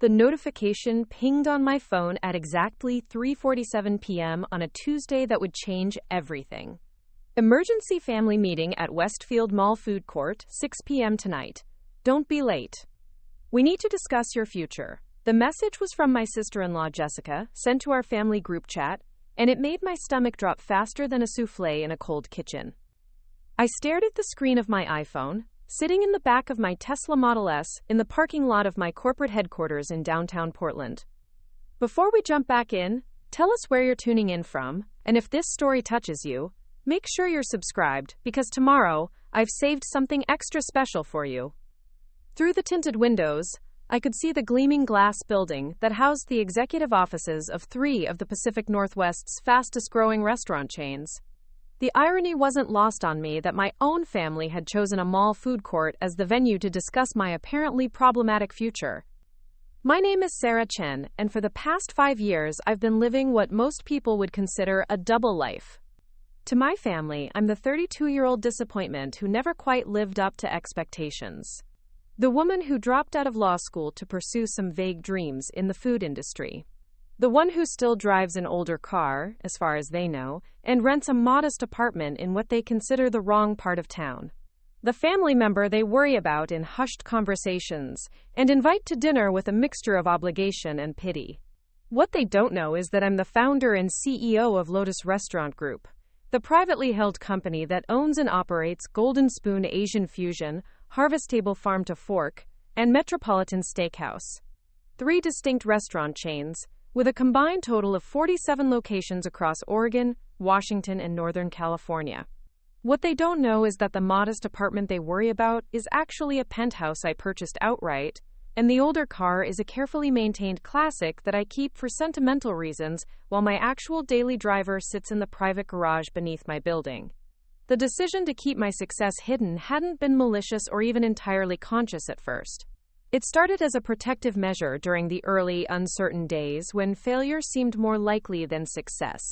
The notification pinged on my phone at exactly 3:47 p.m. on a Tuesday that would change everything. Emergency family meeting at Westfield Mall Food Court, 6 p.m. tonight. Don't be late. We need to discuss your future. The message was from my sister-in-law Jessica, sent to our family group chat, and it made my stomach drop faster than a souffle in a cold kitchen. I stared at the screen of my iPhone, sitting in the back of my Tesla Model S in the parking lot of my corporate headquarters in downtown Portland. Before we jump back in, tell us where you're tuning in from, and if this story touches you, make sure you're subscribed, because tomorrow, I've saved something extra special for you. Through the tinted windows, I could see the gleaming glass building that housed the executive offices of 3 of the Pacific Northwest's fastest-growing restaurant chains. The irony wasn't lost on me that my own family had chosen a mall food court as the venue to discuss my apparently problematic future. My name is Sarah Chen, and for the past 5 years I've been living what most people would consider a double life. To my family, I'm the 32-year-old disappointment who never quite lived up to expectations. The woman who dropped out of law school to pursue some vague dreams in the food industry. The one who still drives an older car, as far as they know, and rents a modest apartment in what they consider the wrong part of town. The family member they worry about in hushed conversations and invite to dinner with a mixture of obligation and pity. What they don't know is that I'm the founder and CEO of Lotus Restaurant Group, the privately held company that owns and operates Golden Spoon Asian Fusion, Harvest Table Farm to Fork, and Metropolitan Steakhouse. 3 distinct restaurant chains, with a combined total of 47 locations across Oregon, Washington, and Northern California. What they don't know is that the modest apartment they worry about is actually a penthouse I purchased outright, and the older car is a carefully maintained classic that I keep for sentimental reasons while my actual daily driver sits in the private garage beneath my building. The decision to keep my success hidden hadn't been malicious or even entirely conscious at first. It started as a protective measure during the early, uncertain days when failure seemed more likely than success.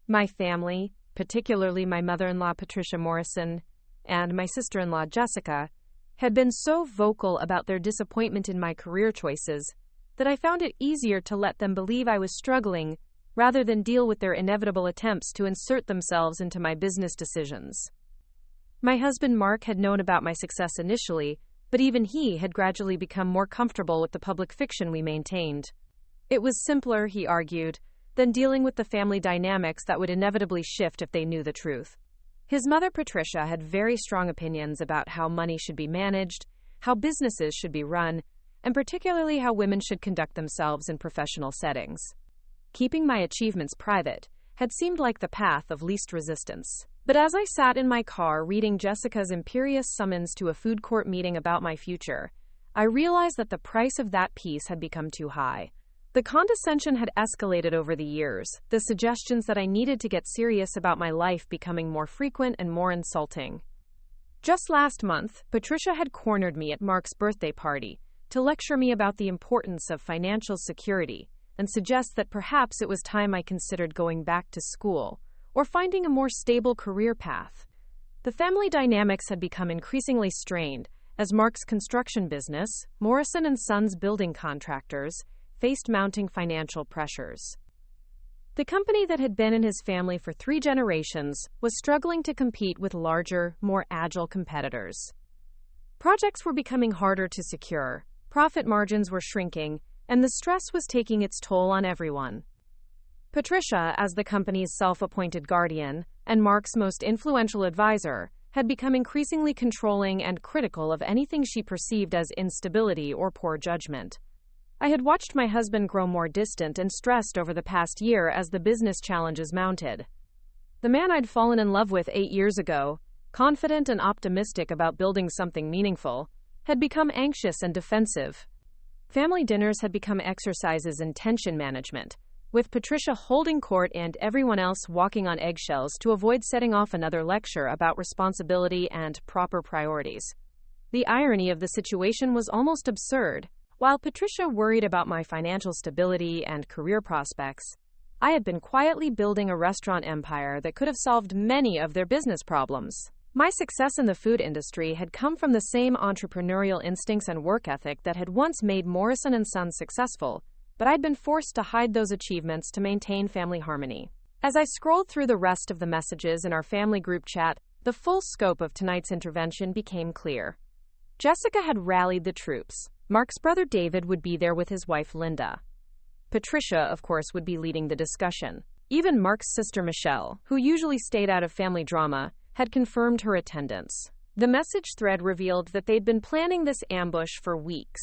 My family, particularly my mother-in-law Patricia Morrison and my sister-in-law Jessica, had been so vocal about their disappointment in my career choices that I found it easier to let them believe I was struggling rather than deal with their inevitable attempts to insert themselves into my business decisions. My husband Mark had known about my success initially, but even he had gradually become more comfortable with the public fiction we maintained. It was simpler, he argued, than dealing with the family dynamics that would inevitably shift if they knew the truth. His mother Patricia had very strong opinions about how money should be managed, how businesses should be run, and particularly how women should conduct themselves in professional settings. Keeping my achievements private had seemed like the path of least resistance. But as I sat in my car reading Jessica's imperious summons to a food court meeting about my future, I realized that the price of that peace had become too high. The condescension had escalated over the years, the suggestions that I needed to get serious about my life becoming more frequent and more insulting. Just last month, Patricia had cornered me at Mark's birthday party to lecture me about the importance of financial security and suggest that perhaps it was time I considered going back to school or finding a more stable career path. The family dynamics had become increasingly strained as Mark's construction business, Morrison & Sons Building Contractors, faced mounting financial pressures. The company that had been in his family for 3 generations was struggling to compete with larger, more agile competitors. Projects were becoming harder to secure, profit margins were shrinking, and the stress was taking its toll on everyone. Patricia, as the company's self-appointed guardian and Mark's most influential advisor, had become increasingly controlling and critical of anything she perceived as instability or poor judgment. I had watched my husband grow more distant and stressed over the past year as the business challenges mounted. The man I'd fallen in love with 8 years ago, confident and optimistic about building something meaningful, had become anxious and defensive. Family dinners had become exercises in tension management, with Patricia holding court and everyone else walking on eggshells to avoid setting off another lecture about responsibility and proper priorities. The irony of the situation was almost absurd. While Patricia worried about my financial stability and career prospects, I had been quietly building a restaurant empire that could have solved many of their business problems. My success in the food industry had come from the same entrepreneurial instincts and work ethic that had once made Morrison & Sons successful, but I'd been forced to hide those achievements to maintain family harmony. As I scrolled through the rest of the messages in our family group chat, the full scope of tonight's intervention became clear. Jessica had rallied the troops. Mark's brother David would be there with his wife Linda. Patricia, of course, would be leading the discussion. Even Mark's sister Michelle, who usually stayed out of family drama, had confirmed her attendance. The message thread revealed that they'd been planning this ambush for weeks,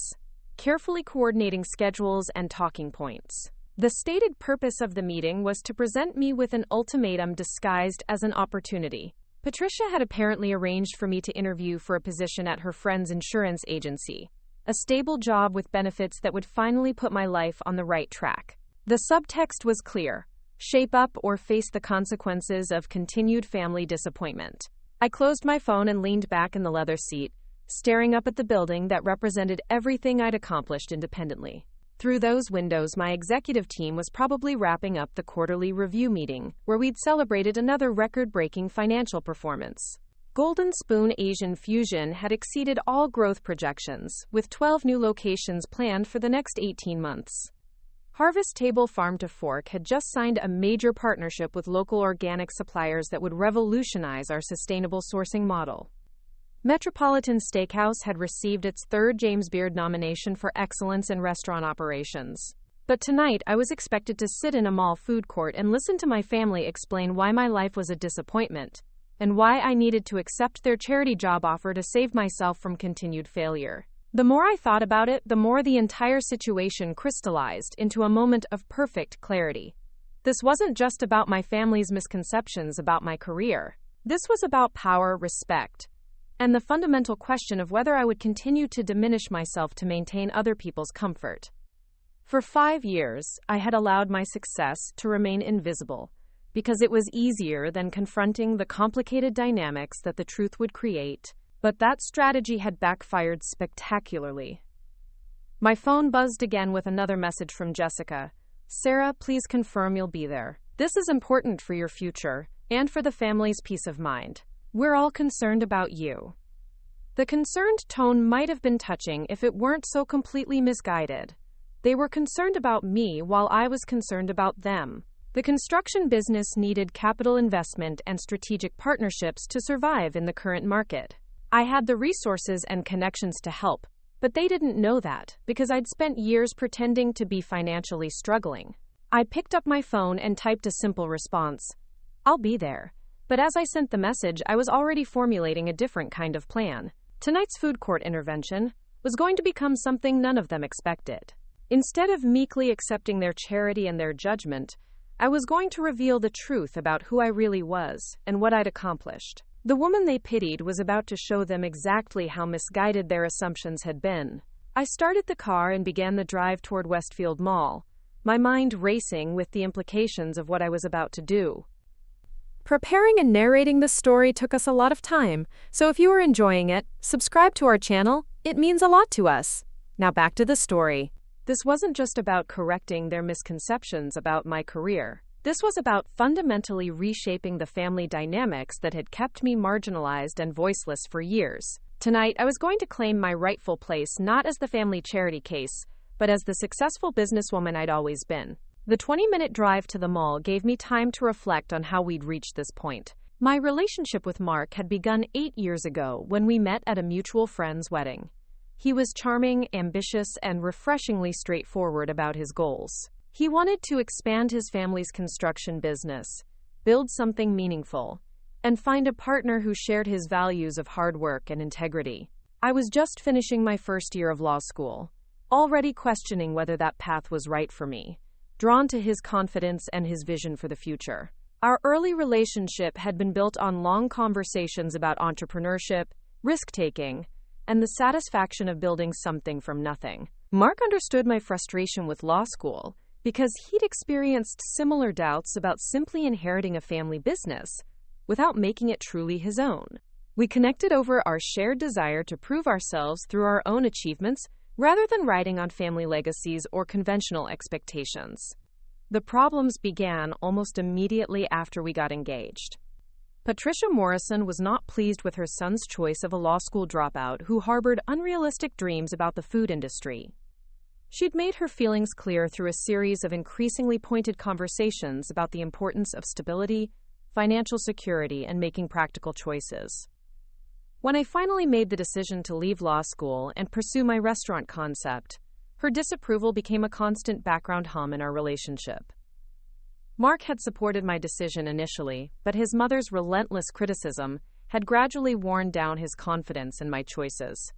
carefully coordinating schedules and talking points. The stated purpose of the meeting was to present me with an ultimatum disguised as an opportunity. Patricia had apparently arranged for me to interview for a position at her friend's insurance agency, a stable job with benefits that would finally put my life on the right track. The subtext was clear: shape up or face the consequences of continued family disappointment. I closed my phone and leaned back in the leather seat, staring up at the building that represented everything I'd accomplished independently. Through those windows, my executive team was probably wrapping up the quarterly review meeting, where we'd celebrated another record-breaking financial performance. Golden Spoon Asian Fusion had exceeded all growth projections, with 12 new locations planned for the next 18 months. Harvest Table Farm to Fork had just signed a major partnership with local organic suppliers that would revolutionize our sustainable sourcing model. Metropolitan Steakhouse had received its third James Beard nomination for excellence in restaurant operations. But tonight, I was expected to sit in a mall food court and listen to my family explain why my life was a disappointment, and why I needed to accept their charity job offer to save myself from continued failure. The more I thought about it, the more the entire situation crystallized into a moment of perfect clarity. This wasn't just about my family's misconceptions about my career. This was about power, respect, and the fundamental question of whether I would continue to diminish myself to maintain other people's comfort. For 5 years, I had allowed my success to remain invisible, because it was easier than confronting the complicated dynamics that the truth would create. But that strategy had backfired spectacularly. My phone buzzed again with another message from Jessica. "Sarah, please confirm you'll be there. This is important for your future, and for the family's peace of mind. We're all concerned about you." The concerned tone might have been touching if it weren't so completely misguided. They were concerned about me while I was concerned about them. The construction business needed capital investment and strategic partnerships to survive in the current market. I had the resources and connections to help, but they didn't know that, because I'd spent years pretending to be financially struggling. I picked up my phone and typed a simple response: "I'll be there." But as I sent the message, I was already formulating a different kind of plan. Tonight's food court intervention was going to become something none of them expected. Instead of meekly accepting their charity and their judgment, I was going to reveal the truth about who I really was and what I'd accomplished. The woman they pitied was about to show them exactly how misguided their assumptions had been. I started the car and began the drive toward Westfield Mall, my mind racing with the implications of what I was about to do. Preparing and narrating the story took us a lot of time, so if you are enjoying it, subscribe to our channel. It means a lot to us. Now back to the story. This wasn't just about correcting their misconceptions about my career. This was about fundamentally reshaping the family dynamics that had kept me marginalized and voiceless for years. Tonight, I was going to claim my rightful place not as the family charity case, but as the successful businesswoman I'd always been. The 20-minute drive to the mall gave me time to reflect on how we'd reached this point. My relationship with Mark had begun 8 years ago when we met at a mutual friend's wedding. He was charming, ambitious, and refreshingly straightforward about his goals. He wanted to expand his family's construction business, build something meaningful, and find a partner who shared his values of hard work and integrity. I was just finishing my first year of law school, already questioning whether that path was right for me, drawn to his confidence and his vision for the future. Our early relationship had been built on long conversations about entrepreneurship, risk-taking, and the satisfaction of building something from nothing. Mark understood my frustration with law school because he'd experienced similar doubts about simply inheriting a family business without making it truly his own. We connected over our shared desire to prove ourselves through our own achievements rather than riding on family legacies or conventional expectations. The problems began almost immediately after we got engaged. Patricia Morrison was not pleased with her son's choice of a law school dropout who harbored unrealistic dreams about the food industry. She'd made her feelings clear through a series of increasingly pointed conversations about the importance of stability, financial security, and making practical choices. When I finally made the decision to leave law school and pursue my restaurant concept, her disapproval became a constant background hum in our relationship. Mark had supported my decision initially, but his mother's relentless criticism had gradually worn down his confidence in my choices.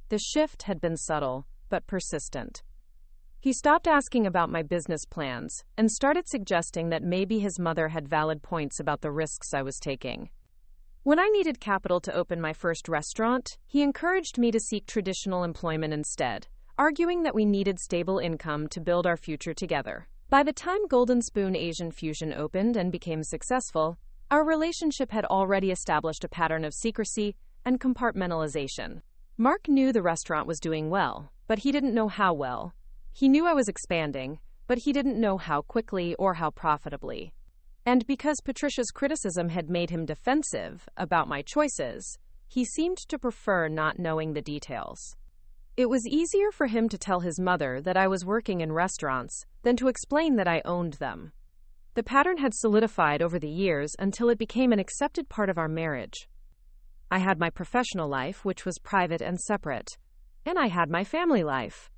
The shift had been subtle, but persistent. He stopped asking about my business plans and started suggesting that maybe his mother had valid points about the risks I was taking. When I needed capital to open my first restaurant, he encouraged me to seek traditional employment instead, arguing that we needed stable income to build our future together. By the time Golden Spoon Asian Fusion opened and became successful, our relationship had already established a pattern of secrecy and compartmentalization. Mark knew the restaurant was doing well, but he didn't know how well. He knew I was expanding, but he didn't know how quickly or how profitably. And because Patricia's criticism had made him defensive about my choices, he seemed to prefer not knowing the details. It was easier for him to tell his mother that I was working in restaurants than to explain that I owned them. The pattern had solidified over the years until it became an accepted part of our marriage. I had my professional life, which was private and separate, and I had my family life,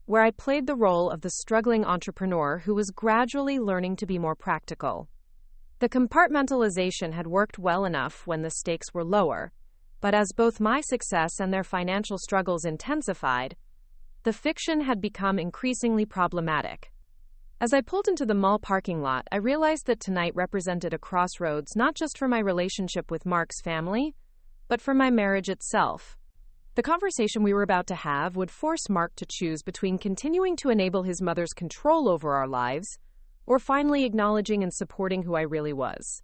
where I played the role of the struggling entrepreneur who was gradually learning to be more practical. The compartmentalization had worked well enough when the stakes were lower, but as both my success and their financial struggles intensified, the fiction had become increasingly problematic. As I pulled into the mall parking lot, I realized that tonight represented a crossroads not just for my relationship with Mark's family, but for my marriage itself. The conversation we were about to have would force Mark to choose between continuing to enable his mother's control over our lives or finally acknowledging and supporting who I really was.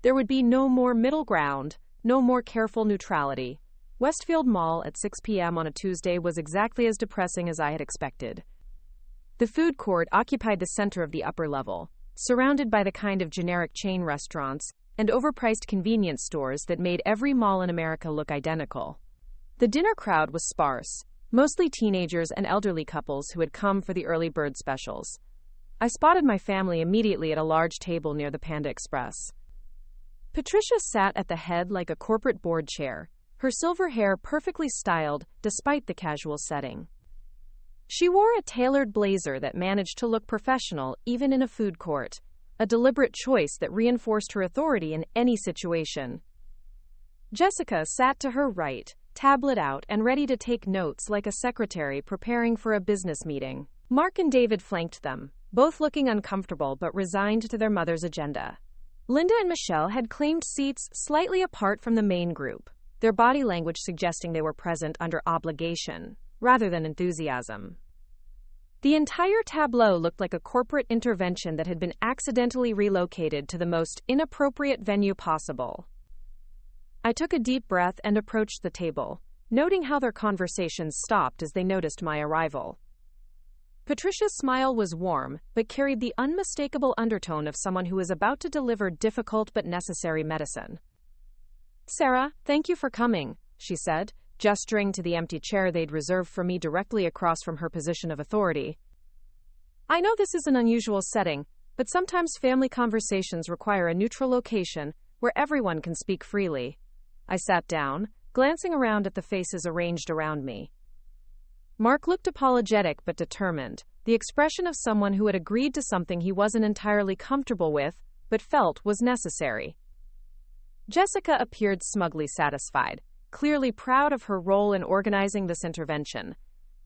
There would be no more middle ground, no more careful neutrality. Westfield Mall at 6 p.m. on a Tuesday was exactly as depressing as I had expected. The food court occupied the center of the upper level, surrounded by the kind of generic chain restaurants and overpriced convenience stores that made every mall in America look identical. The dinner crowd was sparse, mostly teenagers and elderly couples who had come for the early bird specials. I spotted my family immediately at a large table near the Panda Express. Patricia sat at the head like a corporate board chair, her silver hair perfectly styled despite the casual setting. She wore a tailored blazer that managed to look professional even in a food court, a deliberate choice that reinforced her authority in any situation. Jessica sat to her right, tablet out and ready to take notes like a secretary preparing for a business meeting. Mark and David flanked them, both looking uncomfortable but resigned to their mother's agenda. Linda and Michelle had claimed seats slightly apart from the main group, their body language suggesting they were present under obligation, rather than enthusiasm. The entire tableau looked like a corporate intervention that had been accidentally relocated to the most inappropriate venue possible. I took a deep breath and approached the table, noting how their conversations stopped as they noticed my arrival. Patricia's smile was warm, but carried the unmistakable undertone of someone who is about to deliver difficult but necessary medicine. "Sarah, thank you for coming," she said, gesturing to the empty chair they'd reserved for me directly across from her position of authority. "I know this is an unusual setting, but sometimes family conversations require a neutral location where everyone can speak freely." I sat down, glancing around at the faces arranged around me. Mark looked apologetic but determined, the expression of someone who had agreed to something he wasn't entirely comfortable with, but felt was necessary. Jessica appeared smugly satisfied, clearly proud of her role in organizing this intervention.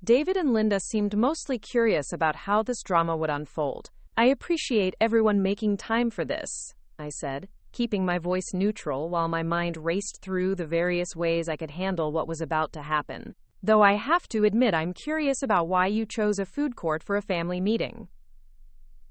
David and Linda seemed mostly curious about how this drama would unfold. "I appreciate everyone making time for this," I said, keeping my voice neutral while my mind raced through the various ways I could handle what was about to happen. "Though I have to admit I'm curious about why you chose a food court for a family meeting."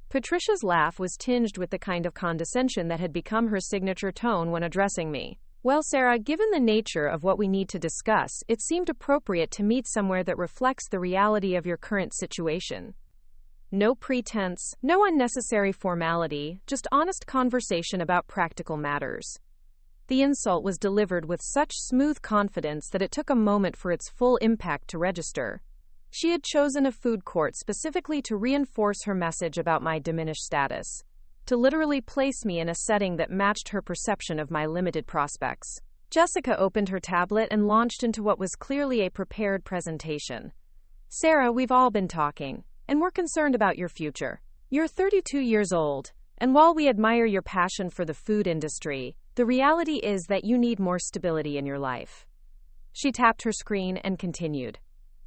Patricia's laugh was tinged with the kind of condescension that had become her signature tone when addressing me. "Well, Sarah, given the nature of what we need to discuss, it seemed appropriate to meet somewhere that reflects the reality of your current situation. No pretense, no unnecessary formality, just honest conversation about practical matters." The insult was delivered with such smooth confidence that it took a moment for its full impact to register. She had chosen a food court specifically to reinforce her message about my diminished status, to literally place me in a setting that matched her perception of my limited prospects. Jessica opened her tablet and launched into what was clearly a prepared presentation. Sarah, we've all been talking, and we're concerned about your future. You're 32 years old, and while we admire your passion for the food industry, the reality is that you need more stability in your life. She tapped her screen and continued.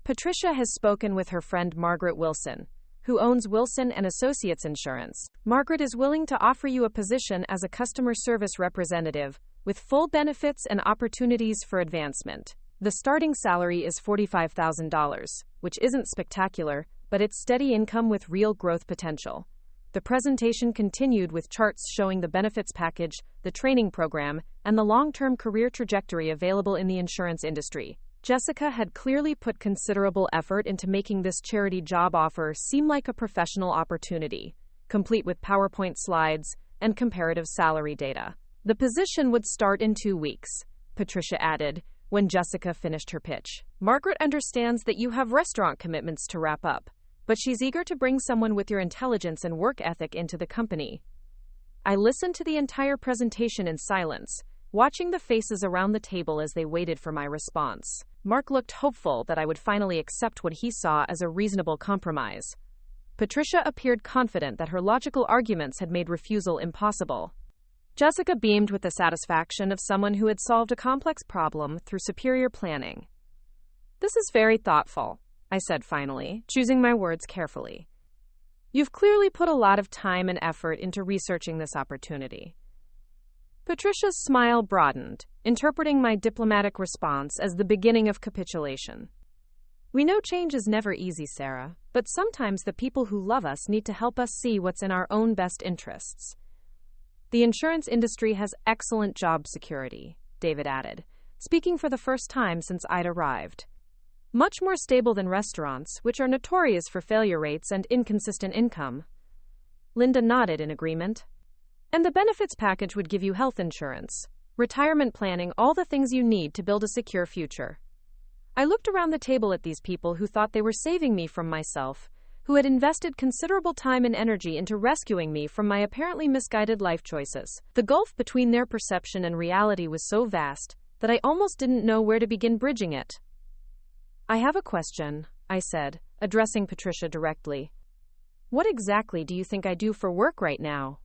Patricia has spoken with her friend Margaret Wilson, who owns Wilson & Associates Insurance. Margaret is willing to offer you a position as a customer service representative with full benefits and opportunities for advancement. The starting salary is $45,000, which isn't spectacular, but it's steady income with real growth potential. The presentation continued with charts showing the benefits package, the training program, and the long-term career trajectory available in the insurance industry. Jessica had clearly put considerable effort into making this charity job offer seem like a professional opportunity, complete with PowerPoint slides and comparative salary data. The position would start in 2 weeks, Patricia added, when Jessica finished her pitch. Margaret understands that you have restaurant commitments to wrap up, but she's eager to bring someone with your intelligence and work ethic into the company. I listened to the entire presentation in silence, watching the faces around the table as they waited for my response. Mark looked hopeful that I would finally accept what he saw as a reasonable compromise. Patricia appeared confident that her logical arguments had made refusal impossible. Jessica beamed with the satisfaction of someone who had solved a complex problem through superior planning. This is very thoughtful, I said finally, choosing my words carefully. You've clearly put a lot of time and effort into researching this opportunity. Patricia's smile broadened, interpreting my diplomatic response as the beginning of capitulation. We know change is never easy, Sarah, but sometimes the people who love us need to help us see what's in our own best interests. The insurance industry has excellent job security, David added, speaking for the first time since I'd arrived. Much more stable than restaurants, which are notorious for failure rates and inconsistent income. Linda nodded in agreement. And the benefits package would give you health insurance, retirement planning, all the things you need to build a secure future. I looked around the table at these people who thought they were saving me from myself, who had invested considerable time and energy into rescuing me from my apparently misguided life choices. The gulf between their perception and reality was so vast that I almost didn't know where to begin bridging it. I have a question, I said, addressing Patricia directly. What exactly do you think I do for work right now?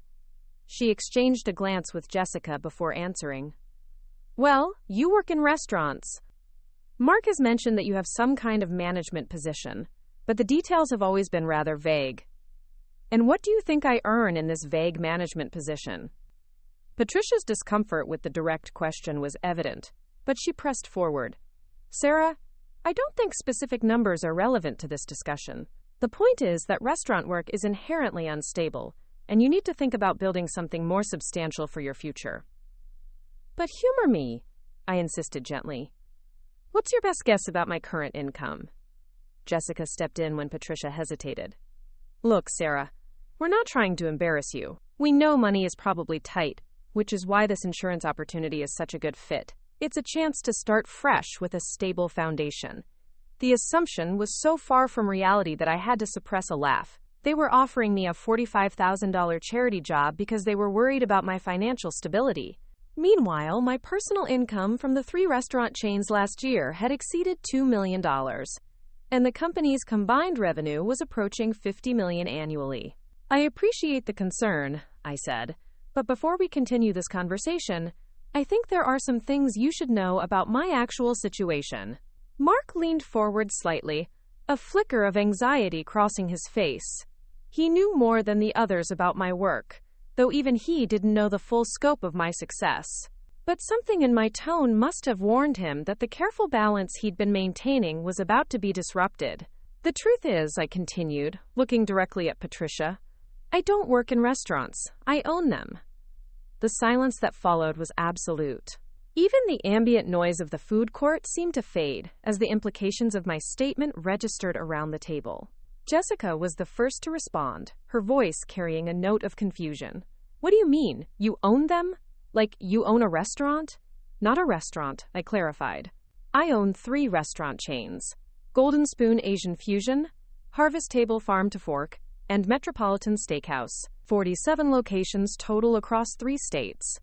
She exchanged a glance with Jessica before answering. Well, you work in restaurants. Mark has mentioned that you have some kind of management position, but the details have always been rather vague. And what do you think I earn in this vague management position? Patricia's discomfort with the direct question was evident, but she pressed forward. Sarah, I don't think specific numbers are relevant to this discussion. The point is that restaurant work is inherently unstable, and you need to think about building something more substantial for your future. But humor me, I insisted gently. What's your best guess about my current income? Jessica stepped in when Patricia hesitated. Look, Sarah, we're not trying to embarrass you. We know money is probably tight, which is why this insurance opportunity is such a good fit. It's a chance to start fresh with a stable foundation. The assumption was so far from reality that I had to suppress a laugh. They were offering me a $45,000 charity job because they were worried about my financial stability. Meanwhile, my personal income from the 3 restaurant chains last year had exceeded $2 million, and the company's combined revenue was approaching $50 million annually. I appreciate the concern, I said, but before we continue this conversation, I think there are some things you should know about my actual situation. Mark leaned forward slightly, a flicker of anxiety crossing his face. He knew more than the others about my work, though even he didn't know the full scope of my success. But something in my tone must have warned him that the careful balance he'd been maintaining was about to be disrupted. The truth is, I continued, looking directly at Patricia, I don't work in restaurants. I own them. The silence that followed was absolute. Even the ambient noise of the food court seemed to fade as the implications of my statement registered around the table. Jessica was the first to respond, her voice carrying a note of confusion. What do you mean? You own them? Like, you own a restaurant? Not a restaurant, I clarified. I own 3 restaurant chains: Golden Spoon Asian Fusion, Harvest Table Farm to Fork, and Metropolitan Steakhouse. 47 locations total across 3 states.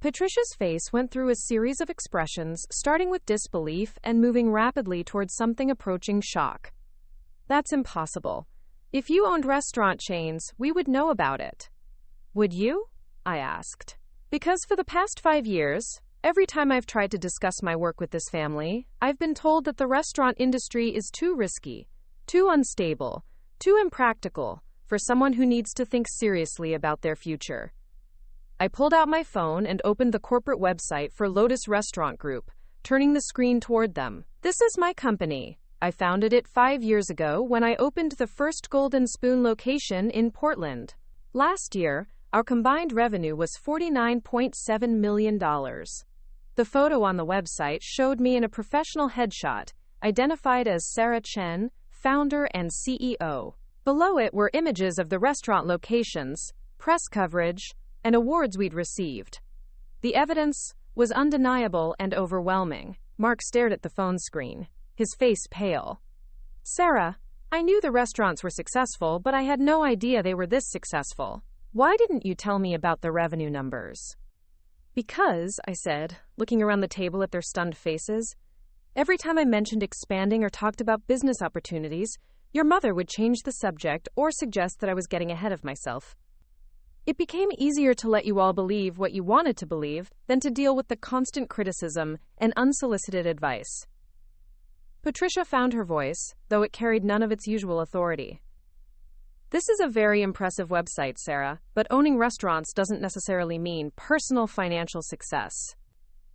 Patricia's face went through a series of expressions, starting with disbelief and moving rapidly towards something approaching shock. That's impossible. If you owned restaurant chains, we would know about it. Would you? I asked. Because for the past 5 years, every time I've tried to discuss my work with this family, I've been told that the restaurant industry is too risky, too unstable, too impractical for someone who needs to think seriously about their future. I pulled out my phone and opened the corporate website for Lotus Restaurant Group, turning the screen toward them. This is my company. I founded it 5 years ago when I opened the first Golden Spoon location in Portland. Last year, our combined revenue was $49.7 million. The photo on the website showed me in a professional headshot, identified as Sarah Chen, founder and CEO. Below it were images of the restaurant locations, press coverage, and awards we'd received. The evidence was undeniable and overwhelming. Mark stared at the phone screen, his face pale. Sarah, I knew the restaurants were successful, but I had no idea they were this successful. Why didn't you tell me about the revenue numbers? Because, I said, looking around the table at their stunned faces, every time I mentioned expanding or talked about business opportunities, your mother would change the subject or suggest that I was getting ahead of myself. It became easier to let you all believe what you wanted to believe than to deal with the constant criticism and unsolicited advice. Patricia found her voice, though it carried none of its usual authority. This is a very impressive website, Sarah, but owning restaurants doesn't necessarily mean personal financial success.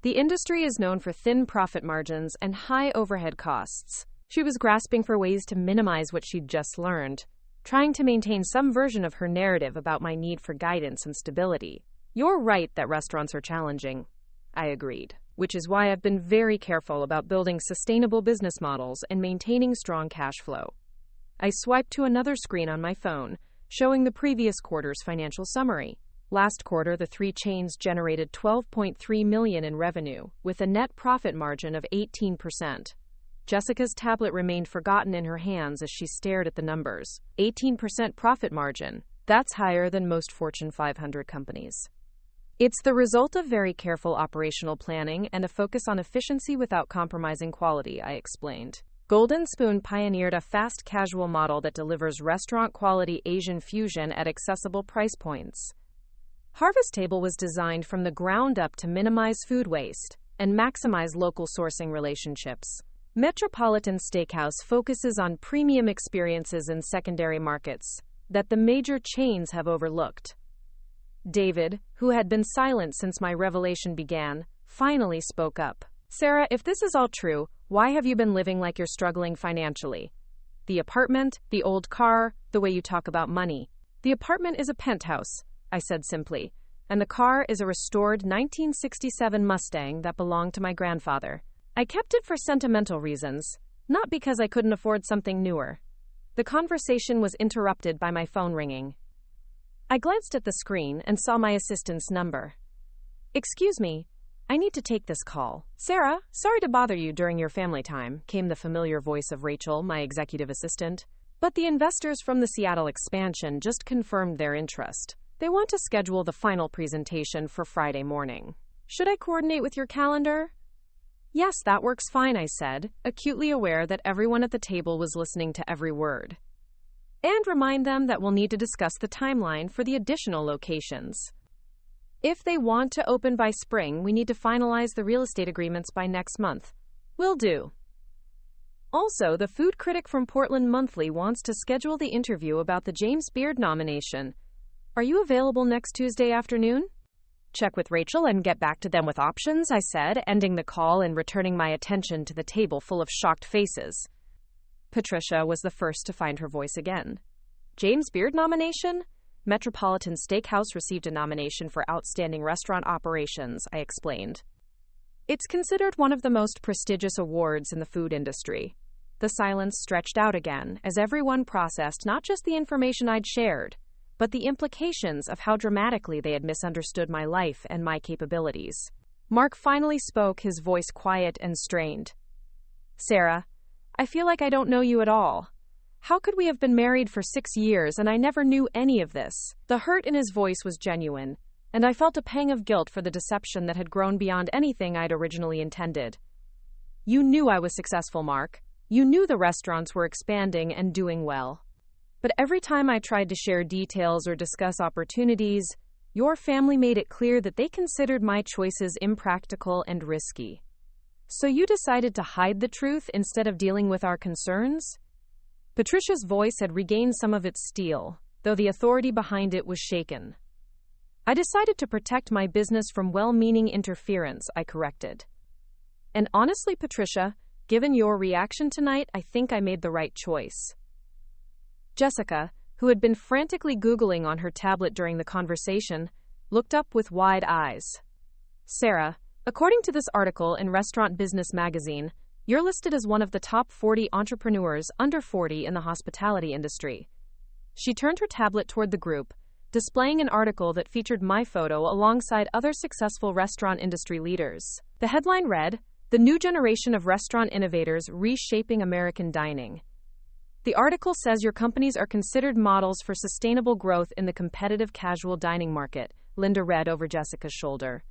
The industry is known for thin profit margins and high overhead costs. She was grasping for ways to minimize what she'd just learned, trying to maintain some version of her narrative about my need for guidance and stability. You're right that restaurants are challenging, I agreed, which is why I've been very careful about building sustainable business models and maintaining strong cash flow. I swiped to another screen on my phone, showing the previous quarter's financial summary. Last quarter, the 3 chains generated $12.3 million in revenue, with a net profit margin of 18%. Jessica's tablet remained forgotten in her hands as she stared at the numbers. 18% profit margin. That's higher than most Fortune 500 companies. It's the result of very careful operational planning and a focus on efficiency without compromising quality, I explained. Golden Spoon pioneered a fast casual model that delivers restaurant-quality Asian fusion at accessible price points. Harvest Table was designed from the ground up to minimize food waste and maximize local sourcing relationships. Metropolitan Steakhouse focuses on premium experiences in secondary markets that the major chains have overlooked. David, who had been silent since my revelation began, finally spoke up. Sarah, if this is all true, why have you been living like you're struggling financially? The apartment, the old car, the way you talk about money. The apartment is a penthouse, I said simply, and the car is a restored 1967 Mustang that belonged to my grandfather. I kept it for sentimental reasons, not because I couldn't afford something newer. The conversation was interrupted by my phone ringing. I glanced at the screen and saw my assistant's number. Excuse me, I need to take this call. Sarah, sorry to bother you during your family time, came the familiar voice of Rachel, my executive assistant. But the investors from the Seattle expansion just confirmed their interest. They want to schedule the final presentation for Friday morning. Should I coordinate with your calendar? Yes, that works fine, I said, acutely aware that everyone at the table was listening to every word. And remind them that we'll need to discuss the timeline for the additional locations. If they want to open by spring, we need to finalize the real estate agreements by next month. Will do. Also, the food critic from Portland Monthly wants to schedule the interview about the James Beard nomination. Are you available next Tuesday afternoon? Check with Rachel and get back to them with options, I said, ending the call and returning my attention to the table full of shocked faces. Patricia was the first to find her voice again. James Beard nomination? Metropolitan Steakhouse received a nomination for Outstanding Restaurant Operations, I explained. It's considered one of the most prestigious awards in the food industry. The silence stretched out again as everyone processed not just the information I'd shared, but the implications of how dramatically they had misunderstood my life and my capabilities. Mark finally spoke, his voice quiet and strained. Sarah, I feel like I don't know you at all. How could we have been married for 6 years and I never knew any of this? The hurt in his voice was genuine, and I felt a pang of guilt for the deception that had grown beyond anything I'd originally intended. You knew I was successful, Mark. You knew the restaurants were expanding and doing well. But every time I tried to share details or discuss opportunities, your family made it clear that they considered my choices impractical and risky. So you decided to hide the truth instead of dealing with our concerns? Patricia's voice had regained some of its steel, though the authority behind it was shaken. I decided to protect my business from well-meaning interference, I corrected. And honestly, Patricia, given your reaction tonight, I think I made the right choice. Jessica, who had been frantically Googling on her tablet during the conversation, looked up with wide eyes. Sarah, according to this article in Restaurant Business Magazine, you're listed as one of the top 40 entrepreneurs under 40 in the hospitality industry. She turned her tablet toward the group, displaying an article that featured my photo alongside other successful restaurant industry leaders. The headline read, "The New Generation of Restaurant Innovators Reshaping American Dining." The article says your companies are considered models for sustainable growth in the competitive casual dining market, Linda read over Jessica's shoulder.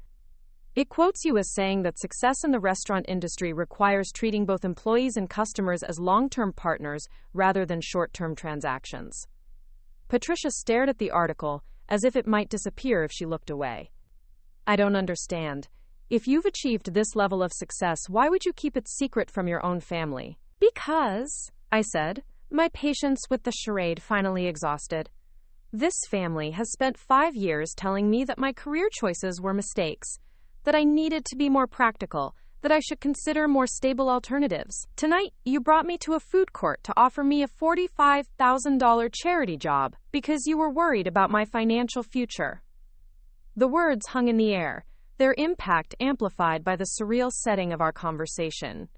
It quotes you as saying that success in the restaurant industry requires treating both employees and customers as long-term partners rather than short-term transactions. Patricia stared at the article as if it might disappear if she looked away. I don't understand. If you've achieved this level of success, why would you keep it secret from your own family? Because, I said, my patience with the charade finally exhausted. This family has spent 5 years telling me that my career choices were mistakes, that I needed to be more practical, that I should consider more stable alternatives. Tonight, you brought me to a food court to offer me a $45,000 charity job because you were worried about my financial future. The words hung in the air, their impact amplified by the surreal setting of our conversation.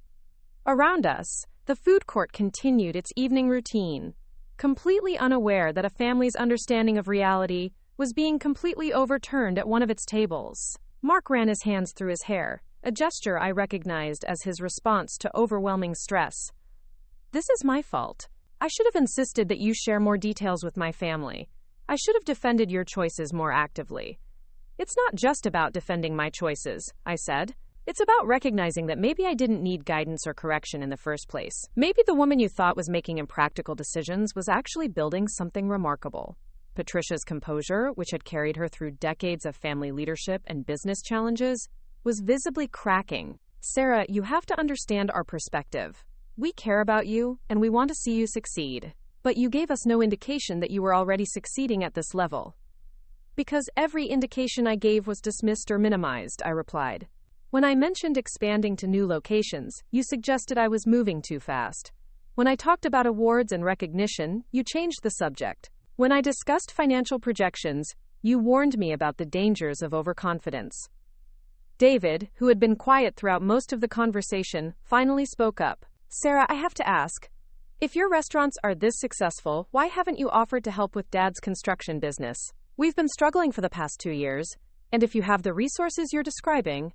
Around us, the food court continued its evening routine, completely unaware that a family's understanding of reality was being completely overturned at one of its tables. Mark ran his hands through his hair, a gesture I recognized as his response to overwhelming stress. This is my fault. I should have insisted that you share more details with my family. I should have defended your choices more actively. It's not just about defending my choices, I said. It's about recognizing that maybe I didn't need guidance or correction in the first place. Maybe the woman you thought was making impractical decisions was actually building something remarkable. Patricia's composure, which had carried her through decades of family leadership and business challenges, was visibly cracking. Sarah, you have to understand our perspective. We care about you, and we want to see you succeed. But you gave us no indication that you were already succeeding at this level. Because every indication I gave was dismissed or minimized, I replied. When I mentioned expanding to new locations, you suggested I was moving too fast. When I talked about awards and recognition, you changed the subject. When I discussed financial projections, you warned me about the dangers of overconfidence. David, who had been quiet throughout most of the conversation, finally spoke up. Sarah, I have to ask, if your restaurants are this successful, why haven't you offered to help with Dad's construction business? We've been struggling for the past 2 years, and if you have the resources you're describing.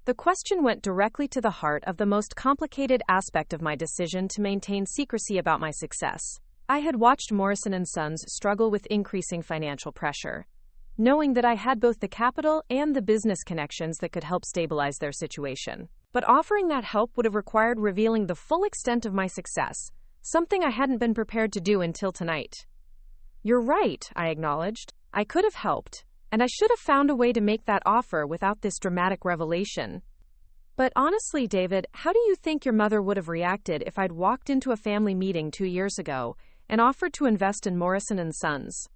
The question went directly to the heart of the most complicated aspect of my decision to maintain secrecy about my success. I had watched Morrison & Sons struggle with increasing financial pressure, knowing that I had both the capital and the business connections that could help stabilize their situation. But offering that help would have required revealing the full extent of my success, something I hadn't been prepared to do until tonight. You're right, I acknowledged. I could have helped, and I should have found a way to make that offer without this dramatic revelation. But honestly, David, how do you think your mother would have reacted if I'd walked into a family meeting 2 years ago and offered to invest in Morrison & Sons?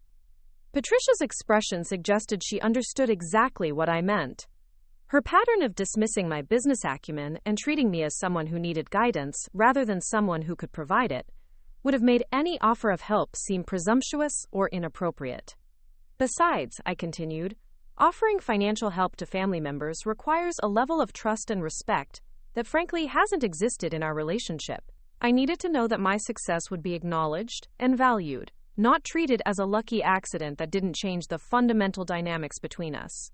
Patricia's expression suggested she understood exactly what I meant. Her pattern of dismissing my business acumen and treating me as someone who needed guidance rather than someone who could provide it would have made any offer of help seem presumptuous or inappropriate. Besides, I continued, offering financial help to family members requires a level of trust and respect that frankly hasn't existed in our relationship. I needed to know that my success would be acknowledged and valued, not treated as a lucky accident that didn't change the fundamental dynamics between us.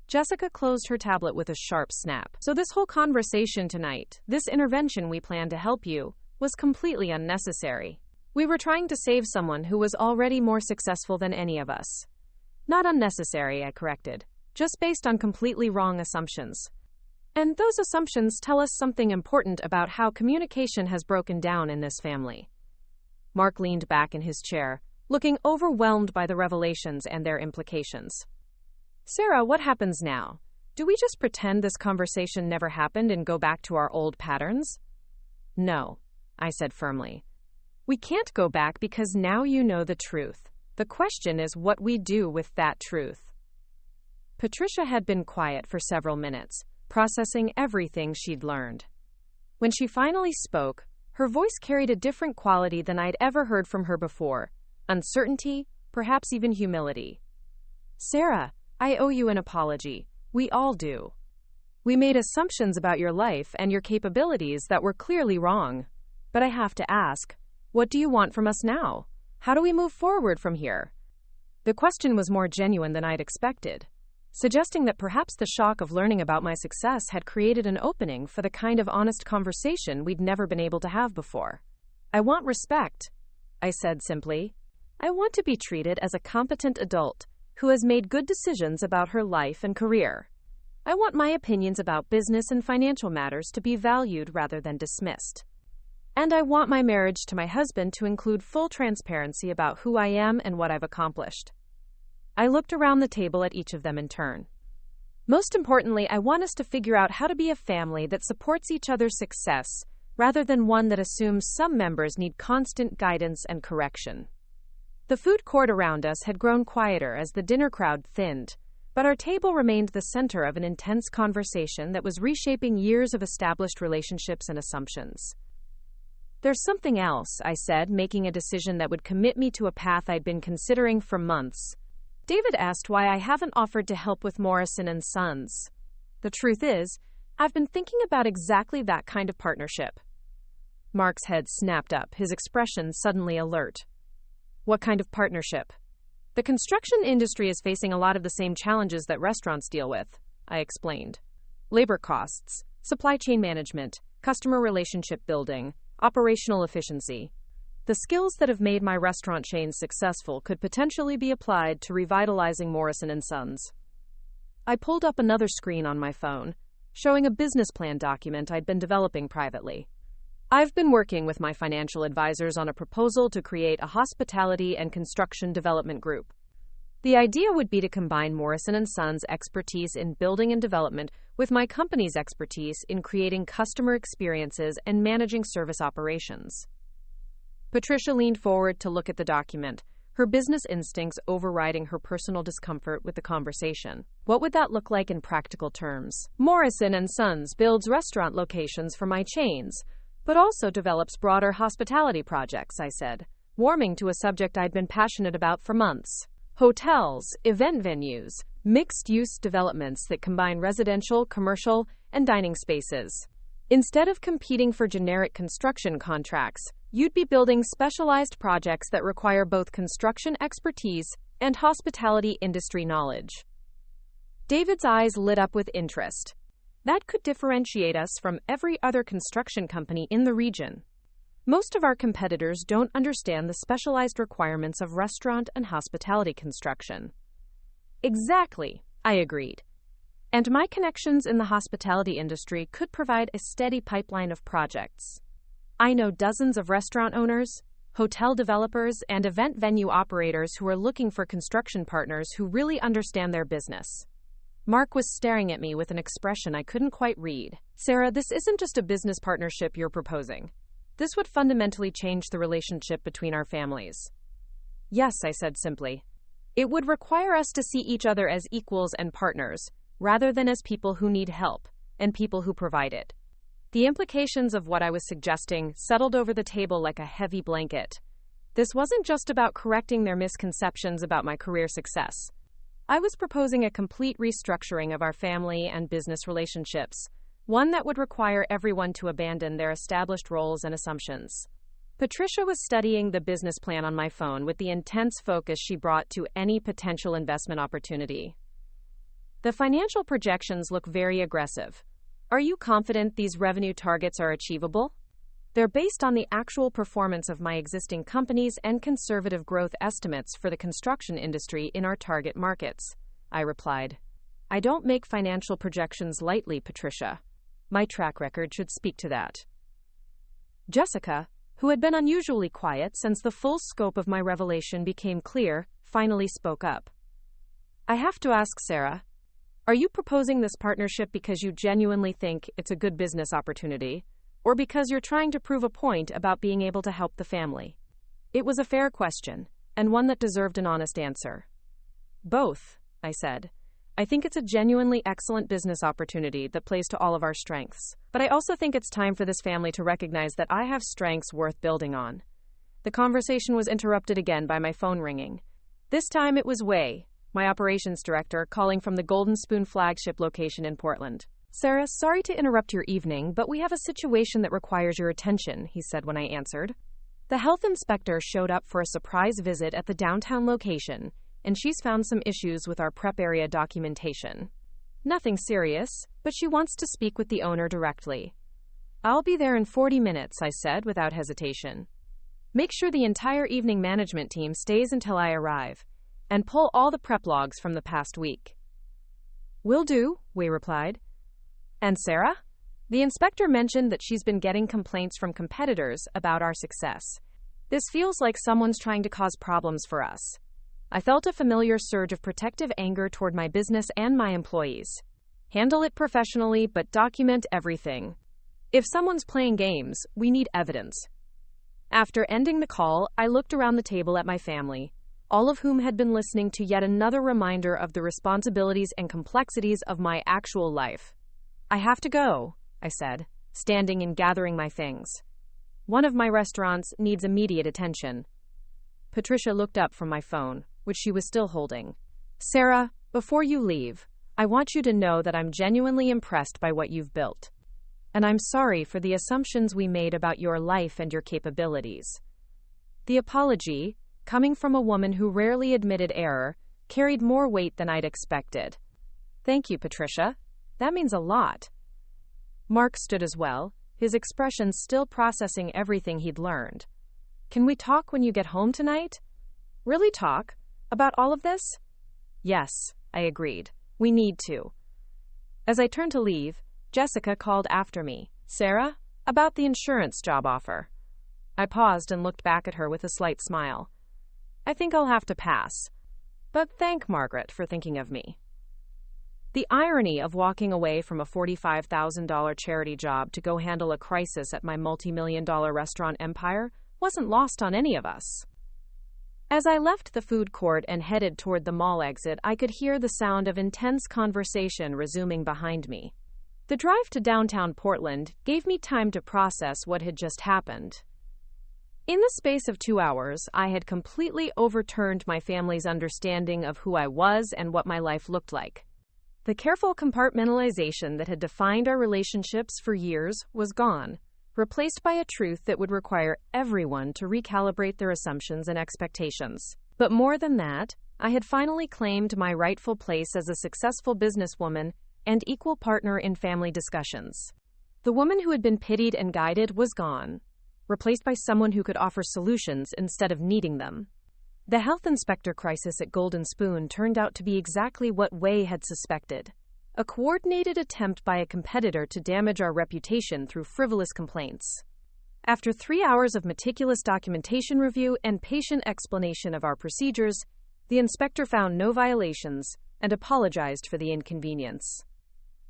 Jessica closed her tablet with a sharp snap. So this whole conversation tonight, this intervention we planned to help you, was completely unnecessary. We were trying to save someone who was already more successful than any of us. Not unnecessary, I corrected, just based on completely wrong assumptions. And those assumptions tell us something important about how communication has broken down in this family. Mark leaned back in his chair, looking overwhelmed by the revelations and their implications. Sarah, what happens now? Do we just pretend this conversation never happened and go back to our old patterns? No, I said firmly. We can't go back because now you know the truth. The question is what we do with that truth. Patricia had been quiet for several minutes, processing everything she'd learned. When she finally spoke, her voice carried a different quality than I'd ever heard from her before. Uncertainty, perhaps even humility. Sarah, I owe you an apology. We all do. We made assumptions about your life and your capabilities that were clearly wrong. But I have to ask, what do you want from us now? How do we move forward from here? The question was more genuine than I'd expected, suggesting that perhaps the shock of learning about my success had created an opening for the kind of honest conversation we'd never been able to have before. I want respect, I said simply. I want to be treated as a competent adult who has made good decisions about her life and career. I want my opinions about business and financial matters to be valued rather than dismissed. And I want my marriage to my husband to include full transparency about who I am and what I've accomplished. I looked around the table at each of them in turn. Most importantly, I want us to figure out how to be a family that supports each other's success, rather than one that assumes some members need constant guidance and correction. The food court around us had grown quieter as the dinner crowd thinned, but our table remained the center of an intense conversation that was reshaping years of established relationships and assumptions. There's something else, I said, making a decision that would commit me to a path I'd been considering for months. David asked why I haven't offered to help with Morrison & Sons. The truth is, I've been thinking about exactly that kind of partnership. Mark's head snapped up, his expression suddenly alert. What kind of partnership? The construction industry is facing a lot of the same challenges that restaurants deal with, I explained. Labor costs, supply chain management, customer relationship building, operational efficiency. The skills that have made my restaurant chains successful could potentially be applied to revitalizing Morrison & Sons. I pulled up another screen on my phone, showing a business plan document I'd been developing privately. I've been working with my financial advisors on a proposal to create a hospitality and construction development group. The idea would be to combine Morrison & Sons' expertise in building and development with my company's expertise in creating customer experiences and managing service operations. Patricia leaned forward to look at the document, her business instincts overriding her personal discomfort with the conversation. What would that look like in practical terms? Morrison & Sons builds restaurant locations for my chains, but also develops broader hospitality projects, I said, warming to a subject I'd been passionate about for months. Hotels, event venues, mixed-use developments that combine residential, commercial, and dining spaces. Instead of competing for generic construction contracts, you'd be building specialized projects that require both construction expertise and hospitality industry knowledge. David's eyes lit up with interest. That could differentiate us from every other construction company in the region. Most of our competitors don't understand the specialized requirements of restaurant and hospitality construction. Exactly, I agreed. And my connections in the hospitality industry could provide a steady pipeline of projects. I know dozens of restaurant owners, hotel developers, and event venue operators who are looking for construction partners who really understand their business. Mark was staring at me with an expression I couldn't quite read. Sarah, this isn't just a business partnership you're proposing. This would fundamentally change the relationship between our families. Yes, I said simply. It would require us to see each other as equals and partners, rather than as people who need help, and people who provide it. The implications of what I was suggesting settled over the table like a heavy blanket. This wasn't just about correcting their misconceptions about my career success. I was proposing a complete restructuring of our family and business relationships, one that would require everyone to abandon their established roles and assumptions. Patricia was studying the business plan on my phone with the intense focus she brought to any potential investment opportunity. The financial projections look very aggressive. Are you confident these revenue targets are achievable? They're based on the actual performance of my existing companies and conservative growth estimates for the construction industry in our target markets, I replied. I don't make financial projections lightly, Patricia. My track record should speak to that. Jessica, who had been unusually quiet since the full scope of my revelation became clear, finally spoke up. I have to ask, Sarah, are you proposing this partnership because you genuinely think it's a good business opportunity, or because you're trying to prove a point about being able to help the family? It was a fair question, and one that deserved an honest answer. Both, I said. I think it's a genuinely excellent business opportunity that plays to all of our strengths. But I also think it's time for this family to recognize that I have strengths worth building on. The conversation was interrupted again by my phone ringing. This time it was Wei, my operations director, calling from the Golden Spoon flagship location in Portland. Sarah, sorry to interrupt your evening, but we have a situation that requires your attention, he said when I answered. The health inspector showed up for a surprise visit at the downtown location, and she's found some issues with our prep area documentation. Nothing serious, but she wants to speak with the owner directly. I'll be there in 40 minutes, I said without hesitation. Make sure the entire evening management team stays until I arrive, and pull all the prep logs from the past week. Will do, Wei replied. And Sarah? The inspector mentioned that she's been getting complaints from competitors about our success. This feels like someone's trying to cause problems for us. I felt a familiar surge of protective anger toward my business and my employees. Handle it professionally, but document everything. If someone's playing games, we need evidence. After ending the call, I looked around the table at my family, all of whom had been listening to yet another reminder of the responsibilities and complexities of my actual life. I have to go, I said, standing and gathering my things. One of my restaurants needs immediate attention. Patricia looked up from my phone, which she was still holding. Sarah, before you leave, I want you to know that I'm genuinely impressed by what you've built. And I'm sorry for the assumptions we made about your life and your capabilities. The apology, coming from a woman who rarely admitted error, carried more weight than I'd expected. Thank you, Patricia. That means a lot. Mark stood as well, his expression still processing everything he'd learned. Can we talk when you get home tonight? Really talk? About all of this? Yes, I agreed. We need to. As I turned to leave, Jessica called after me. Sarah, about the insurance job offer. I paused and looked back at her with a slight smile. I think I'll have to pass. But thank Margaret for thinking of me. The irony of walking away from a $45,000 charity job to go handle a crisis at my multi-million-dollar restaurant empire wasn't lost on any of us. As I left the food court and headed toward the mall exit, I could hear the sound of intense conversation resuming behind me. The drive to downtown Portland gave me time to process what had just happened. In the space of 2 hours, I had completely overturned my family's understanding of who I was and what my life looked like. The careful compartmentalization that had defined our relationships for years was gone, replaced by a truth that would require everyone to recalibrate their assumptions and expectations. But more than that, I had finally claimed my rightful place as a successful businesswoman and equal partner in family discussions. The woman who had been pitied and guided was gone, replaced by someone who could offer solutions instead of needing them. The health inspector crisis at Golden Spoon turned out to be exactly what Wei had suspected. A coordinated attempt by a competitor to damage our reputation through frivolous complaints. After 3 hours of meticulous documentation review and patient explanation of our procedures, the inspector found no violations and apologized for the inconvenience.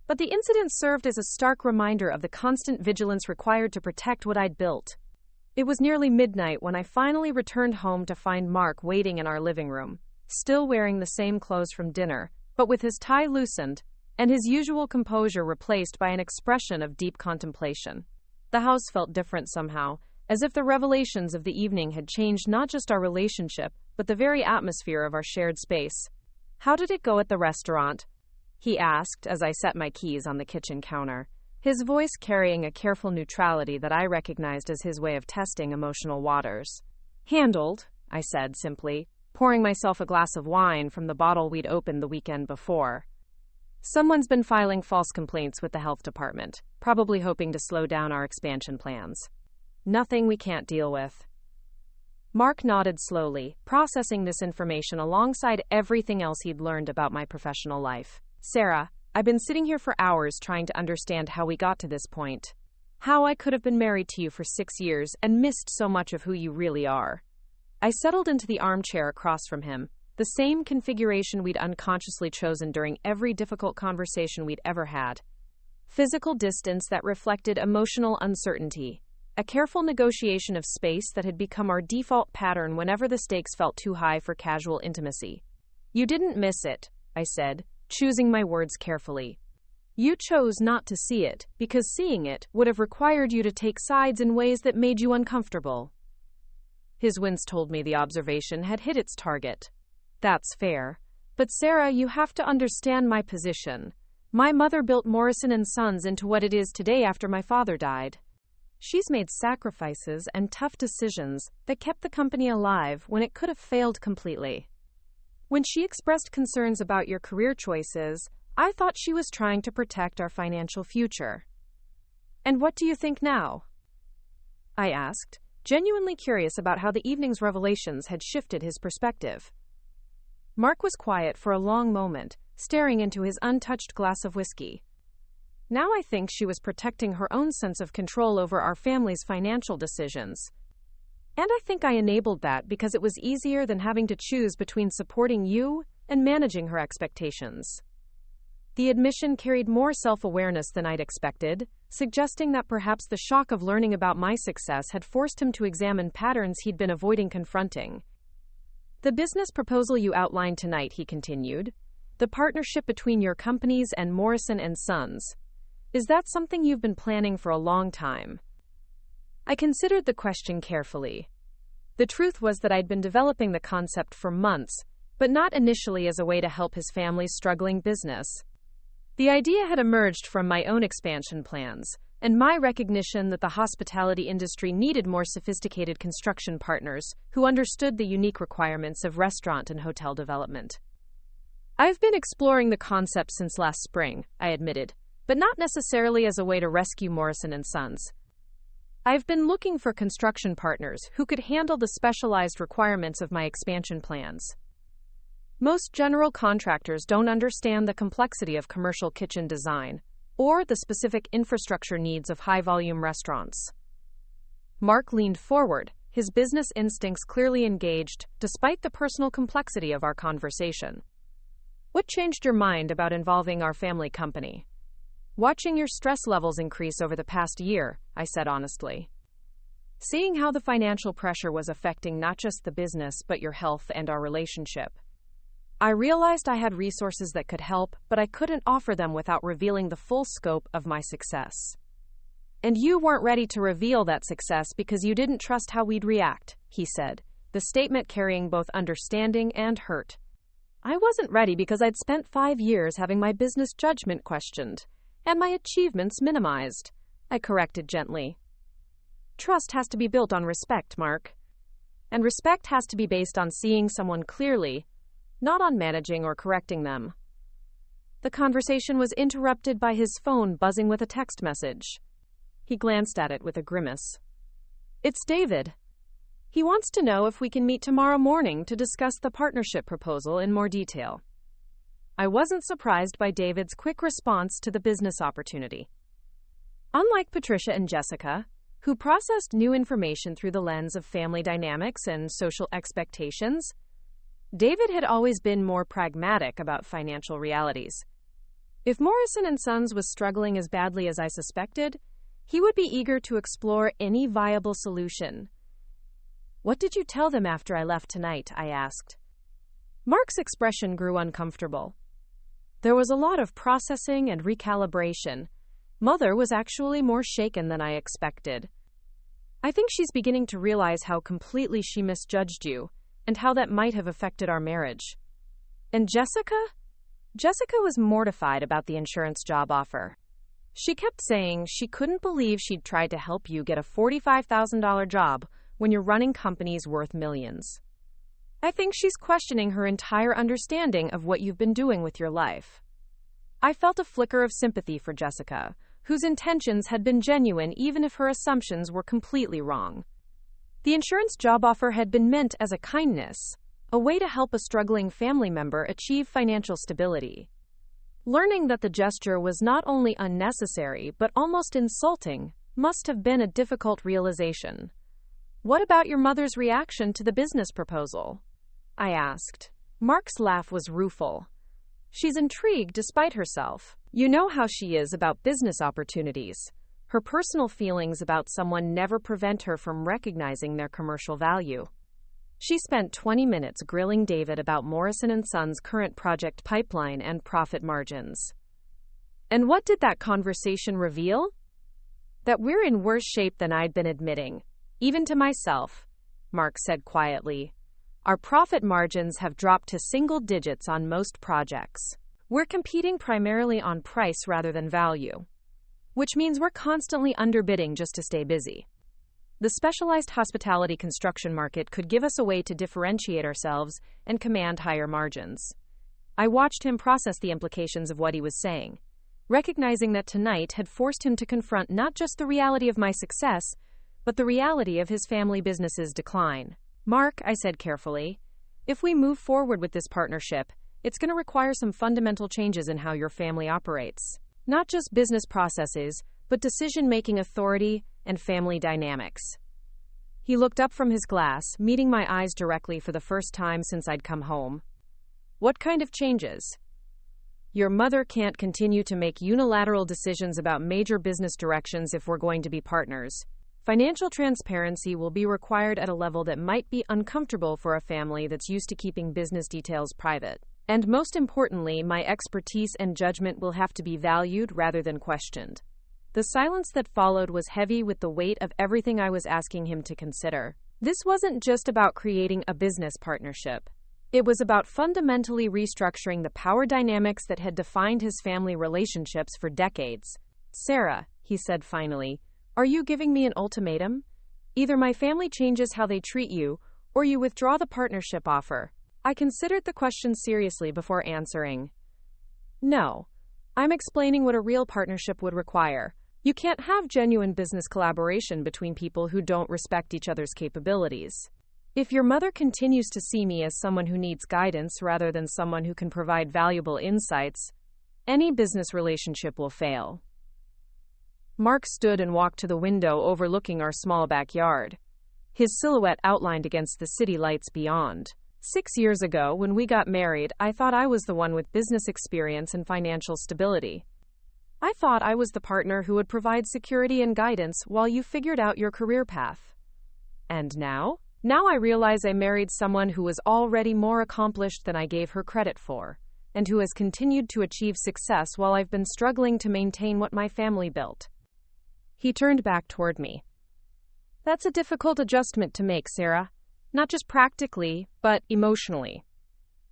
But the incident served as a stark reminder of the constant vigilance required to protect what I'd built. It was nearly midnight when I finally returned home to find Mark waiting in our living room, still wearing the same clothes from dinner, but with his tie loosened and his usual composure replaced by an expression of deep contemplation. The house felt different somehow, as if the revelations of the evening had changed not just our relationship, but the very atmosphere of our shared space. How did it go at the restaurant? He asked as I set my keys on the kitchen counter. his voice carrying a careful neutrality that I recognized as his way of testing emotional waters. "Handled," I said simply, pouring myself a glass of wine from the bottle we'd opened the weekend before. "Someone's been filing false complaints with the health department, probably hoping to slow down our expansion plans. Nothing we can't deal with." Mark nodded slowly, processing this information alongside everything else he'd learned about my professional life. "Sarah, I've been sitting here for hours trying to understand how we got to this point. How I could have been married to you for 6 years and missed so much of who you really are." I settled into the armchair across from him, the same configuration we'd unconsciously chosen during every difficult conversation we'd ever had. Physical distance that reflected emotional uncertainty. A careful negotiation of space that had become our default pattern whenever the stakes felt too high for casual intimacy. "You didn't miss it," I said, choosing my words carefully. "You chose not to see it, because seeing it would have required you to take sides in ways that made you uncomfortable." His wince told me the observation had hit its target. "That's fair. But Sarah, you have to understand my position. My mother built Morrison & Sons into what it is today after my father died. She's made sacrifices and tough decisions that kept the company alive when it could have failed completely. When she expressed concerns about your career choices, I thought she was trying to protect our financial future. And what do you think now?" I asked, genuinely curious about how the evening's revelations had shifted his perspective. Mark was quiet for a long moment, staring into his untouched glass of whiskey. "Now I think she was protecting her own sense of control over our family's financial decisions. And I think I enabled that because it was easier than having to choose between supporting you and managing her expectations." The admission carried more self-awareness than I'd expected, suggesting that perhaps the shock of learning about my success had forced him to examine patterns he'd been avoiding confronting. "The business proposal you outlined tonight," he continued, "the partnership between your companies and Morrison & Sons. Is that something you've been planning for a long time?" I considered the question carefully. The truth was that I'd been developing the concept for months, but not initially as a way to help his family's struggling business. The idea had emerged from my own expansion plans, and my recognition that the hospitality industry needed more sophisticated construction partners who understood the unique requirements of restaurant and hotel development. "I've been exploring the concept since last spring," I admitted, "but not necessarily as a way to rescue Morrison & Sons. I've been looking for construction partners who could handle the specialized requirements of my expansion plans. Most general contractors don't understand the complexity of commercial kitchen design or the specific infrastructure needs of high-volume restaurants." Mark leaned forward, his business instincts clearly engaged, despite the personal complexity of our conversation. "What changed your mind about involving our family company?" "Watching your stress levels increase over the past year," I said honestly. "Seeing how the financial pressure was affecting not just the business but your health and our relationship. I realized I had resources that could help, but I couldn't offer them without revealing the full scope of my success. And you weren't ready to reveal that success because you didn't trust how we'd react," he said, the statement carrying both understanding and hurt. "I wasn't ready because I'd spent 5 years having my business judgment questioned and my achievements minimized," I corrected gently. "Trust has to be built on respect, Mark. And respect has to be based on seeing someone clearly, not on managing or correcting them." The conversation was interrupted by his phone buzzing with a text message. He glanced at it with a grimace. "It's David. He wants to know if we can meet tomorrow morning to discuss the partnership proposal in more detail." I wasn't surprised by David's quick response to the business opportunity. Unlike Patricia and Jessica, who processed new information through the lens of family dynamics and social expectations, David had always been more pragmatic about financial realities. If Morrison & Sons was struggling as badly as I suspected, he would be eager to explore any viable solution. "What did you tell them after I left tonight?" I asked. Mark's expression grew uncomfortable. There was a lot of processing and recalibration. Mother was actually more shaken than I expected. "I think she's beginning to realize how completely she misjudged you, and how that might have affected our marriage." "And Jessica?" Jessica was mortified about the insurance job offer. She kept saying she couldn't believe she'd tried to help you get a $45,000 job when you're running companies worth millions. I think she's questioning her entire understanding of what you've been doing with your life. I felt a flicker of sympathy for Jessica, whose intentions had been genuine even if her assumptions were completely wrong. The insurance job offer had been meant as a kindness, a way to help a struggling family member achieve financial stability. Learning that the gesture was not only unnecessary but almost insulting must have been a difficult realization. What about your mother's reaction to the business proposal? I asked. Mark's laugh was rueful. She's intrigued despite herself. You know how she is about business opportunities. Her personal feelings about someone never prevent her from recognizing their commercial value. She spent 20 minutes grilling David about Morrison & Sons' current project pipeline and profit margins. And what did that conversation reveal? That we're in worse shape than I'd been admitting, even to myself, Mark said quietly. Our profit margins have dropped to single digits on most projects. We're competing primarily on price rather than value, which means we're constantly underbidding just to stay busy. The specialized hospitality construction market could give us a way to differentiate ourselves and command higher margins. I watched him process the implications of what he was saying, recognizing that tonight had forced him to confront not just the reality of my success, but the reality of his family business's decline. Mark, I said carefully, if we move forward with this partnership, it's going to require some fundamental changes in how your family operates. Not just business processes, but decision-making authority and family dynamics. He looked up from his glass, meeting my eyes directly for the first time since I'd come home. What kind of changes? Your mother can't continue to make unilateral decisions about major business directions if we're going to be partners. Financial transparency will be required at a level that might be uncomfortable for a family that's used to keeping business details private. And most importantly, my expertise and judgment will have to be valued rather than questioned. The silence that followed was heavy with the weight of everything I was asking him to consider. This wasn't just about creating a business partnership. It was about fundamentally restructuring the power dynamics that had defined his family relationships for decades. Sarah, he said finally, are you giving me an ultimatum? Either my family changes how they treat you, or you withdraw the partnership offer. I considered the question seriously before answering. No. I'm explaining what a real partnership would require. You can't have genuine business collaboration between people who don't respect each other's capabilities. If your mother continues to see me as someone who needs guidance rather than someone who can provide valuable insights, any business relationship will fail. Mark stood and walked to the window overlooking our small backyard, his silhouette outlined against the city lights beyond. 6 years ago, when we got married, I thought I was the one with business experience and financial stability. I thought I was the partner who would provide security and guidance while you figured out your career path. And now? Now I realize I married someone who was already more accomplished than I gave her credit for, and who has continued to achieve success while I've been struggling to maintain what my family built. He turned back toward me. That's a difficult adjustment to make, Sarah. Not just practically, but emotionally.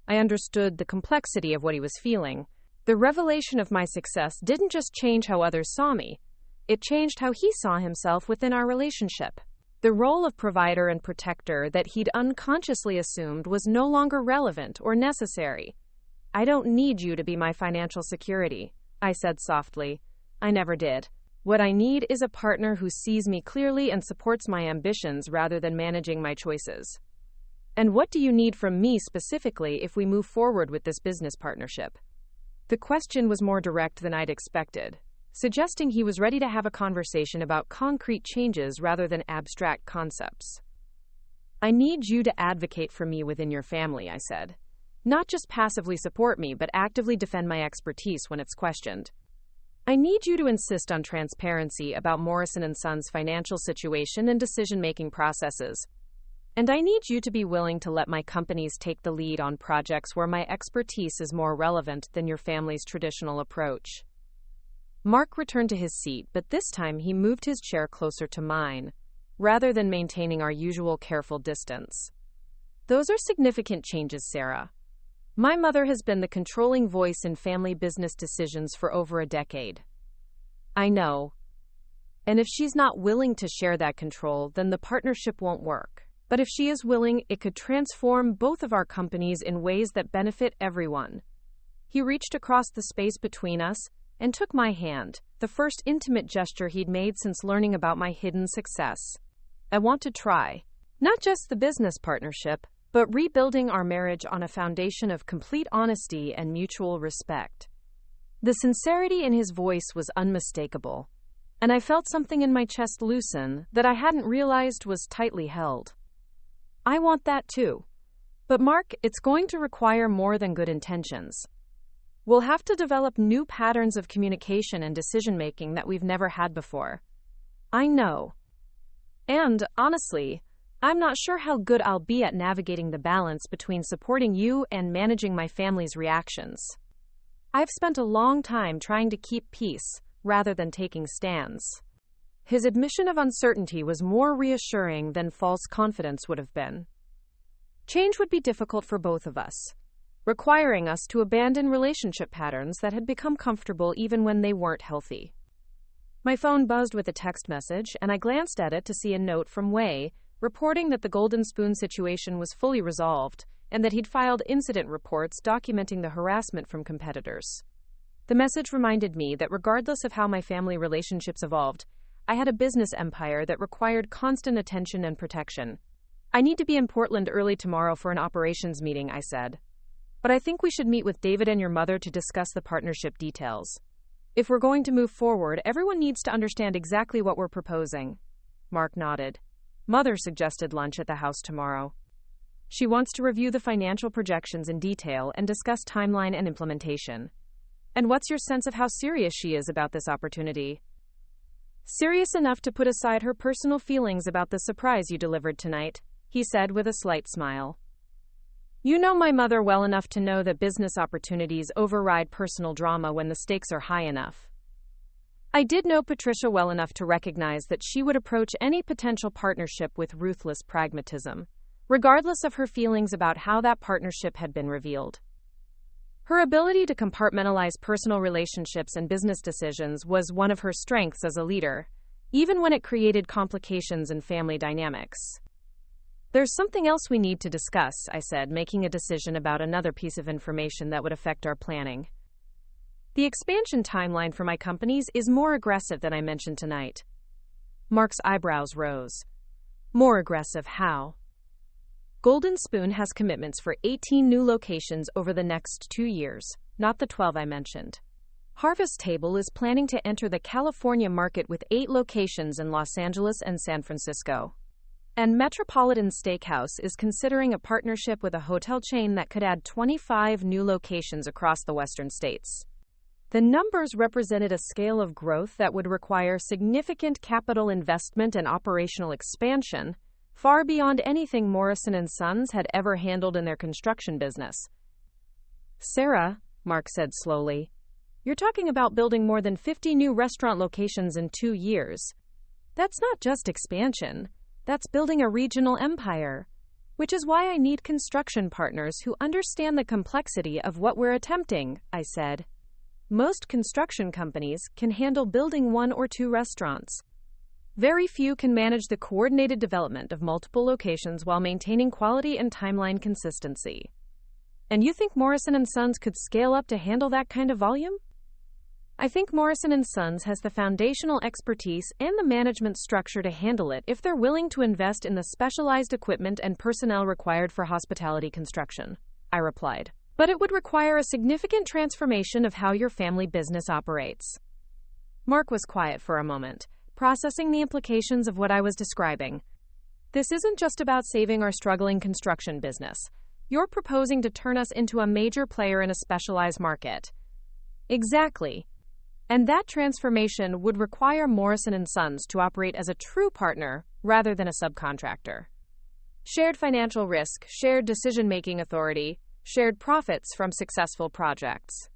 I understood the complexity of what he was feeling. The revelation of my success didn't just change how others saw me. It changed how he saw himself within our relationship. The role of provider and protector that he'd unconsciously assumed was no longer relevant or necessary. I don't need you to be my financial security, I said softly. I never did. What I need is a partner who sees me clearly and supports my ambitions rather than managing my choices. And what do you need from me specifically if we move forward with this business partnership? The question was more direct than I'd expected, suggesting he was ready to have a conversation about concrete changes rather than abstract concepts. I need you to advocate for me within your family, I said. Not just passively support me, but actively defend my expertise when it's questioned. I need you to insist on transparency about Morrison & Sons' financial situation and decision-making processes. And I need you to be willing to let my companies take the lead on projects where my expertise is more relevant than your family's traditional approach. Mark returned to his seat, but this time he moved his chair closer to mine, rather than maintaining our usual careful distance. Those are significant changes, Sarah. My mother has been the controlling voice in family business decisions for over a decade. I know. And if she's not willing to share that control, then the partnership won't work. But if she is willing, it could transform both of our companies in ways that benefit everyone. He reached across the space between us and took my hand, the first intimate gesture he'd made since learning about my hidden success. I want to try, not just the business partnership, but rebuilding our marriage on a foundation of complete honesty and mutual respect. The sincerity in his voice was unmistakable, and I felt something in my chest loosen that I hadn't realized was tightly held. I want that too. But Mark, it's going to require more than good intentions. We'll have to develop new patterns of communication and decision-making that we've never had before. I know. And, honestly, I'm not sure how good I'll be at navigating the balance between supporting you and managing my family's reactions. I've spent a long time trying to keep peace, rather than taking stands. His admission of uncertainty was more reassuring than false confidence would have been. Change would be difficult for both of us, requiring us to abandon relationship patterns that had become comfortable even when they weren't healthy. My phone buzzed with a text message, and I glanced at it to see a note from Wei, reporting that the Golden Spoon situation was fully resolved, and that he'd filed incident reports documenting the harassment from competitors. The message reminded me that regardless of how my family relationships evolved, I had a business empire that required constant attention and protection. I need to be in Portland early tomorrow for an operations meeting, I said. But I think we should meet with David and your mother to discuss the partnership details. If we're going to move forward, everyone needs to understand exactly what we're proposing. Mark nodded. Mother suggested lunch at the house tomorrow. She wants to review the financial projections in detail and discuss timeline and implementation. And what's your sense of how serious she is about this opportunity? Serious enough to put aside her personal feelings about the surprise you delivered tonight, he said with a slight smile. You know my mother well enough to know that business opportunities override personal drama when the stakes are high enough. I did know Patricia well enough to recognize that she would approach any potential partnership with ruthless pragmatism, regardless of her feelings about how that partnership had been revealed. Her ability to compartmentalize personal relationships and business decisions was one of her strengths as a leader, even when it created complications in family dynamics. There's something else we need to discuss, I said, making a decision about another piece of information that would affect our planning. The expansion timeline for my companies is more aggressive than I mentioned tonight. Mark's eyebrows rose. More aggressive how? Golden Spoon has commitments for 18 new locations over the next 2 years, not the 12 I mentioned. Harvest Table is planning to enter the California market with 8 locations in Los Angeles and San Francisco. And Metropolitan Steakhouse is considering a partnership with a hotel chain that could add 25 new locations across the western states. The numbers represented a scale of growth that would require significant capital investment and operational expansion, far beyond anything Morrison & Sons had ever handled in their construction business. Sarah, Mark said slowly, you're talking about building more than 50 new restaurant locations in 2 years. That's not just expansion. That's building a regional empire, which is why I need construction partners who understand the complexity of what we're attempting, I said. Most construction companies can handle building 1 or 2 restaurants. Very few can manage the coordinated development of multiple locations while maintaining quality and timeline consistency. And you think Morrison & Sons could scale up to handle that kind of volume? I think Morrison & Sons has the foundational expertise and the management structure to handle it if they're willing to invest in the specialized equipment and personnel required for hospitality construction, I replied. But it would require a significant transformation of how your family business operates. Mark was quiet for a moment, processing the implications of what I was describing. This isn't just about saving our struggling construction business. You're proposing to turn us into a major player in a specialized market. Exactly. And that transformation would require Morrison & Sons to operate as a true partner rather than a subcontractor. Shared financial risk, shared decision-making authority, shared profits from successful projects.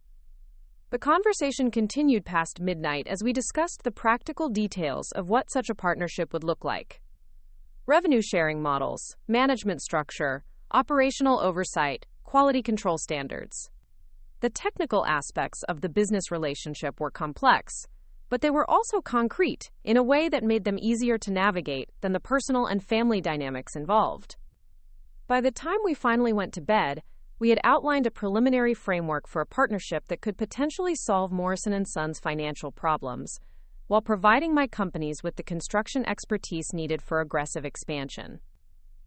The conversation continued past midnight as we discussed the practical details of what such a partnership would look like. Revenue sharing models, management structure, operational oversight, quality control standards. The technical aspects of the business relationship were complex, but they were also concrete, in a way that made them easier to navigate than the personal and family dynamics involved. By the time we finally went to bed, we had outlined a preliminary framework for a partnership that could potentially solve Morrison & Sons' financial problems, while providing my companies with the construction expertise needed for aggressive expansion.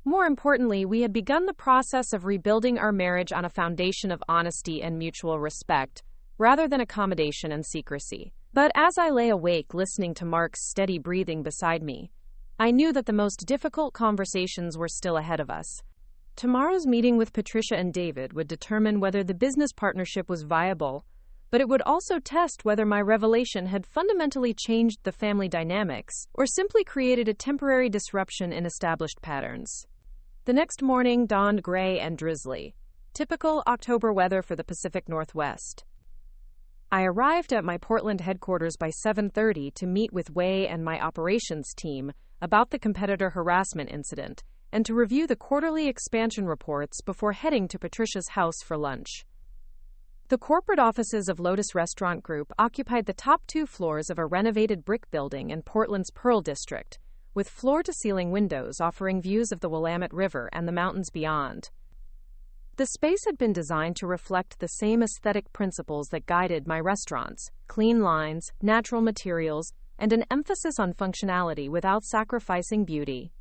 More importantly, we had begun the process of rebuilding our marriage on a foundation of honesty and mutual respect, rather than accommodation and secrecy. But as I lay awake listening to Mark's steady breathing beside me, I knew that the most difficult conversations were still ahead of us. Tomorrow's meeting with Patricia and David would determine whether the business partnership was viable, but it would also test whether my revelation had fundamentally changed the family dynamics or simply created a temporary disruption in established patterns. The next morning dawned gray and drizzly, typical October weather for the Pacific Northwest. I arrived at my Portland headquarters by 7:30 to meet with Wei and my operations team about the competitor harassment incident and to review the quarterly expansion reports before heading to Patricia's house for lunch. The corporate offices of Lotus Restaurant Group occupied the top 2 floors of a renovated brick building in Portland's Pearl District, with floor-to-ceiling windows offering views of the Willamette River and the mountains beyond. The space had been designed to reflect the same aesthetic principles that guided my restaurants: clean lines, natural materials, and an emphasis on functionality without sacrificing beauty.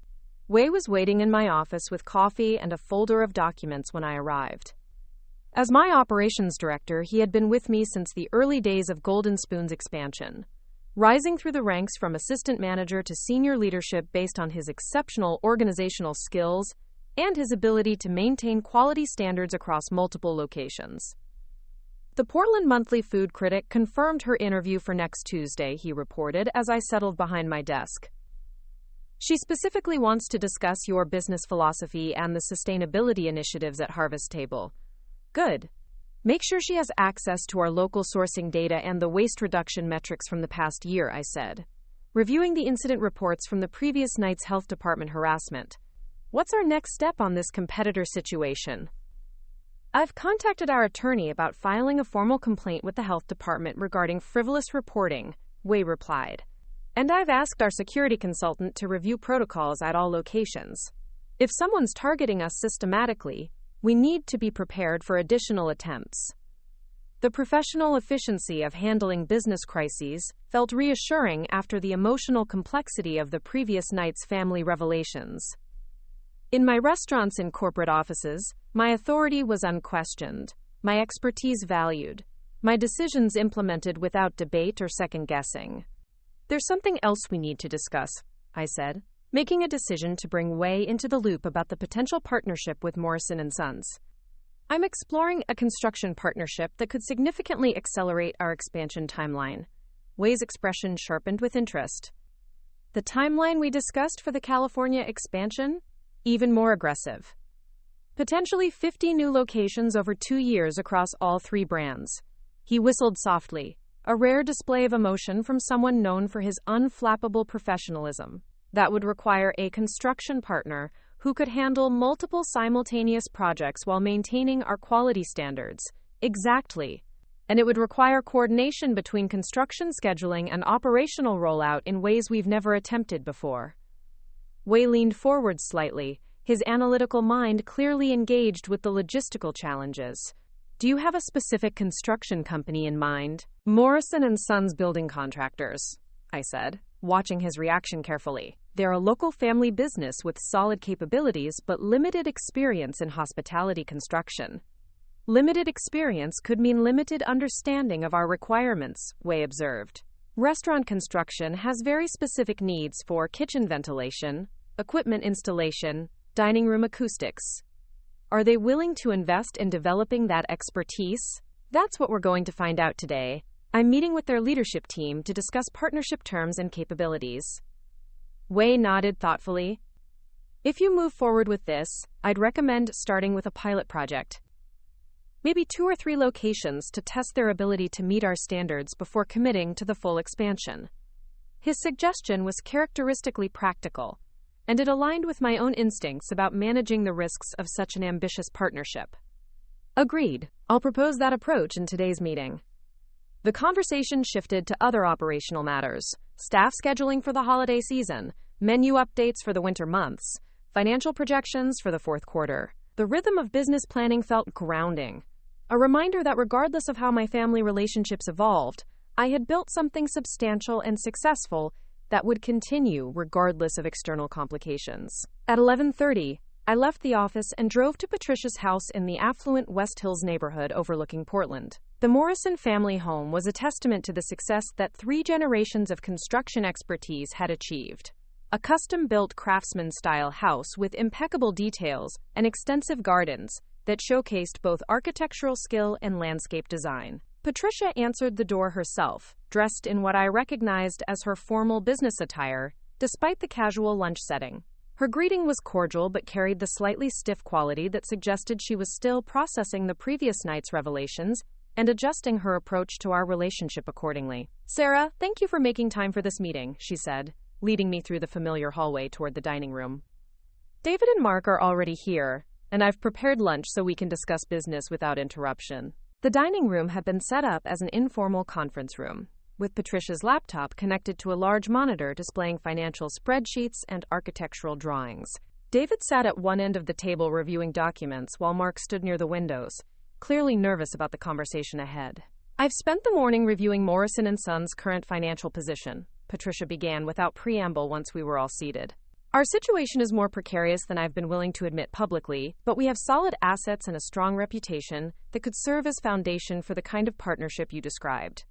Wei was waiting in my office with coffee and a folder of documents when I arrived. As my operations director, he had been with me since the early days of Golden Spoon's expansion, rising through the ranks from assistant manager to senior leadership based on his exceptional organizational skills and his ability to maintain quality standards across multiple locations. The Portland Monthly Food Critic confirmed her interview for next Tuesday, he reported as I settled behind my desk. She specifically wants to discuss your business philosophy and the sustainability initiatives at Harvest Table. Good. Make sure she has access to our local sourcing data and the waste reduction metrics from the past year, I said, reviewing the incident reports from the previous night's health department harassment. What's our next step on this competitor situation? I've contacted our attorney about filing a formal complaint with the health department regarding frivolous reporting, Wei replied. And I've asked our security consultant to review protocols at all locations. If someone's targeting us systematically, we need to be prepared for additional attempts. The professional efficiency of handling business crises felt reassuring after the emotional complexity of the previous night's family revelations. In my restaurants and corporate offices, my authority was unquestioned, my expertise valued, my decisions implemented without debate or second-guessing. There's something else we need to discuss, I said, making a decision to bring Wei into the loop about the potential partnership with Morrison & Sons. I'm exploring a construction partnership that could significantly accelerate our expansion timeline. Wei's expression sharpened with interest. The timeline we discussed for the California expansion? Even more aggressive. Potentially 50 new locations over 2 years across all 3 brands. He whistled softly, a rare display of emotion from someone known for his unflappable professionalism. That would require a construction partner who could handle multiple simultaneous projects while maintaining our quality standards. Exactly. And it would require coordination between construction scheduling and operational rollout in ways we've never attempted before. Wei leaned forward slightly, his analytical mind clearly engaged with the logistical challenges. Do you have a specific construction company in mind? Morrison & Sons Building Contractors, I said, watching his reaction carefully. They're a local family business with solid capabilities but limited experience in hospitality construction. Limited experience could mean limited understanding of our requirements, Wei observed. Restaurant construction has very specific needs for kitchen ventilation, equipment installation, dining room acoustics. Are they willing to invest in developing that expertise? That's what we're going to find out today. I'm meeting with their leadership team to discuss partnership terms and capabilities. Wei nodded thoughtfully. If you move forward with this, I'd recommend starting with a pilot project. Maybe 2 or 3 locations to test their ability to meet our standards before committing to the full expansion. His suggestion was characteristically practical, and it aligned with my own instincts about managing the risks of such an ambitious partnership. Agreed. I'll propose that approach in today's meeting. The conversation shifted to other operational matters: staff scheduling for the holiday season, menu updates for the winter months, financial projections for the fourth quarter. The rhythm of business planning felt grounding, a reminder that regardless of how my family relationships evolved, I had built something substantial and successful that would continue regardless of external complications. At 11:30, I left the office and drove to Patricia's house in the affluent West Hills neighborhood overlooking Portland. The Morrison family home was a testament to the success that 3 generations of construction expertise had achieved. A custom-built craftsman-style house with impeccable details and extensive gardens that showcased both architectural skill and landscape design. Patricia answered the door herself, dressed in what I recognized as her formal business attire, despite the casual lunch setting. Her greeting was cordial but carried the slightly stiff quality that suggested she was still processing the previous night's revelations and adjusting her approach to our relationship accordingly. "Sarah, thank you for making time for this meeting," she said, leading me through the familiar hallway toward the dining room. "David and Mark are already here, and I've prepared lunch so we can discuss business without interruption." The dining room had been set up as an informal conference room, with Patricia's laptop connected to a large monitor displaying financial spreadsheets and architectural drawings. David sat at one end of the table reviewing documents while Mark stood near the windows, clearly nervous about the conversation ahead. "I've spent the morning reviewing Morrison & Sons' current financial position," Patricia began without preamble once we were all seated. "Our situation is more precarious than I've been willing to admit publicly, but we have solid assets and a strong reputation that could serve as foundation for the kind of partnership you described."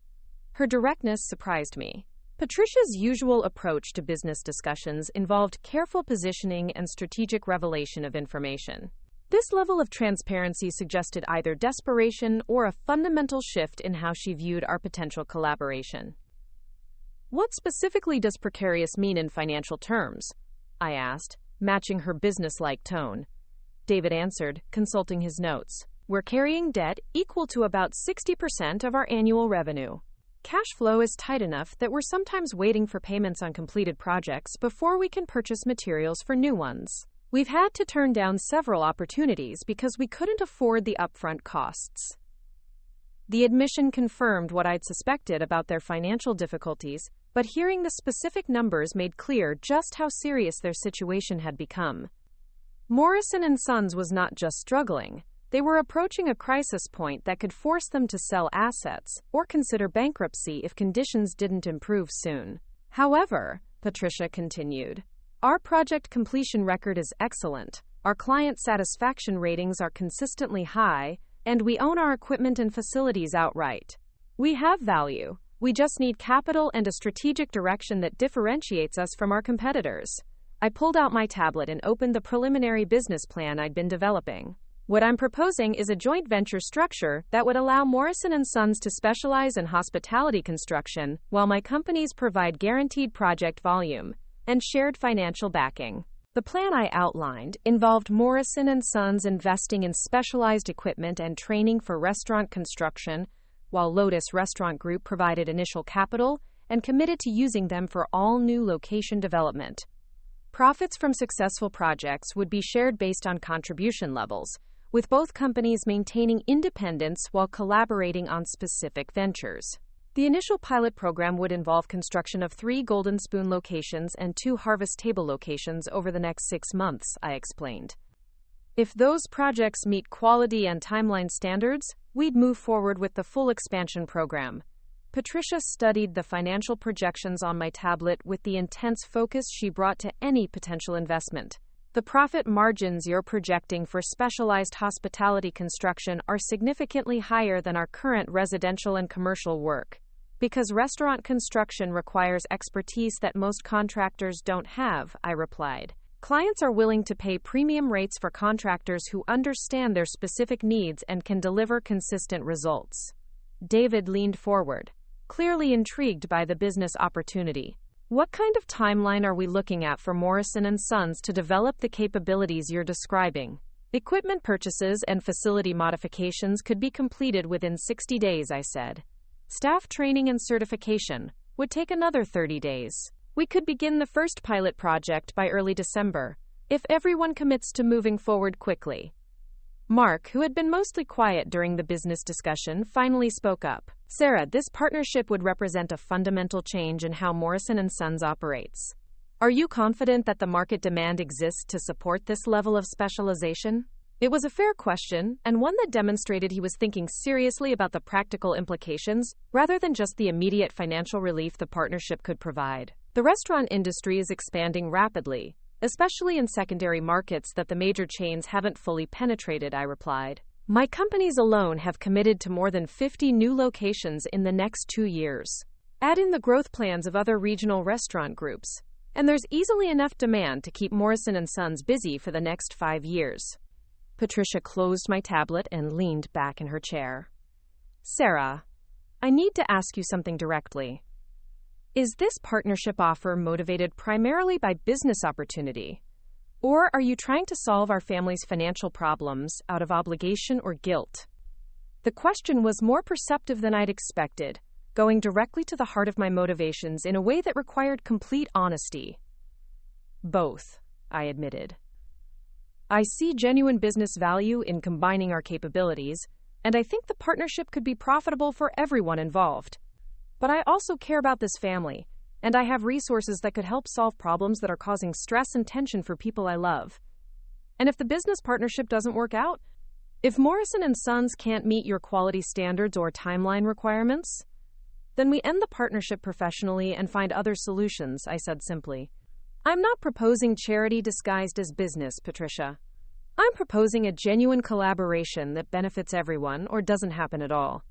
Her directness surprised me. Patricia's usual approach to business discussions involved careful positioning and strategic revelation of information. This level of transparency suggested either desperation or a fundamental shift in how she viewed our potential collaboration. "What specifically does precarious mean in financial terms?" I asked, matching her business-like tone. David answered, consulting his notes. "We're carrying debt equal to about 60% of our annual revenue. Cash flow is tight enough that we're sometimes waiting for payments on completed projects before we can purchase materials for new ones. We've had to turn down several opportunities because we couldn't afford the upfront costs." The admission confirmed what I'd suspected about their financial difficulties, but hearing the specific numbers made clear just how serious their situation had become. Morrison & Sons was not just struggling. They were approaching a crisis point that could force them to sell assets or consider bankruptcy if conditions didn't improve soon. "However," Patricia continued, "our project completion record is excellent, our client satisfaction ratings are consistently high, and we own our equipment and facilities outright. We have value. We just need capital and a strategic direction that differentiates us from our competitors." I pulled out my tablet and opened the preliminary business plan I'd been developing. "What I'm proposing is a joint venture structure that would allow Morrison & Sons to specialize in hospitality construction, while my companies provide guaranteed project volume and shared financial backing." The plan I outlined involved Morrison & Sons investing in specialized equipment and training for restaurant construction, while Lotus Restaurant Group provided initial capital and committed to using them for all new location development. Profits from successful projects would be shared based on contribution levels, with both companies maintaining independence while collaborating on specific ventures. The initial pilot program would involve construction of 3 Golden Spoon locations and 2 Harvest Table locations over the next 6 months, I explained. If those projects meet quality and timeline standards, we'd move forward with the full expansion program. Patricia studied the financial projections on my tablet with the intense focus she brought to any potential investment. "The profit margins you're projecting for specialized hospitality construction are significantly higher than our current residential and commercial work. Because restaurant construction requires expertise that most contractors don't have," I replied. "Clients are willing to pay premium rates for contractors who understand their specific needs and can deliver consistent results." David leaned forward, clearly intrigued by the business opportunity. "What kind of timeline are we looking at for Morrison & Sons to develop the capabilities you're describing?" "Equipment purchases and facility modifications could be completed within 60 days, I said. "Staff training and certification would take another 30 days. We could begin the first pilot project by early December, if everyone commits to moving forward quickly." Mark, who had been mostly quiet during the business discussion, finally spoke up. Sarah, this partnership would represent a fundamental change in how Morrison & Sons operates. Are you confident that the market demand exists to support this level of specialization? It was a fair question, and one that demonstrated he was thinking seriously about the practical implications, rather than just the immediate financial relief the partnership could provide. The restaurant industry is expanding rapidly, especially in secondary markets that the major chains haven't fully penetrated, I replied. My companies alone have committed to more than 50 new locations in the next 2 years. Add in the growth plans of other regional restaurant groups, and there's easily enough demand to keep Morrison & Sons busy for the next 5 years. Patricia closed my tablet and leaned back in her chair. Sarah, I need to ask you something directly. Is this partnership offer motivated primarily by business opportunity? Or are you trying to solve our family's financial problems out of obligation or guilt? The question was more perceptive than I'd expected, going directly to the heart of my motivations in a way that required complete honesty. Both, I admitted. I see genuine business value in combining our capabilities, and I think the partnership could be profitable for everyone involved. But I also care about this family, and I have resources that could help solve problems that are causing stress and tension for people I love. And if the business partnership doesn't work out, if Morrison & Sons can't meet your quality standards or timeline requirements, then we end the partnership professionally and find other solutions, I said simply. I'm not proposing charity disguised as business, Patricia. I'm proposing a genuine collaboration that benefits everyone or doesn't happen at all.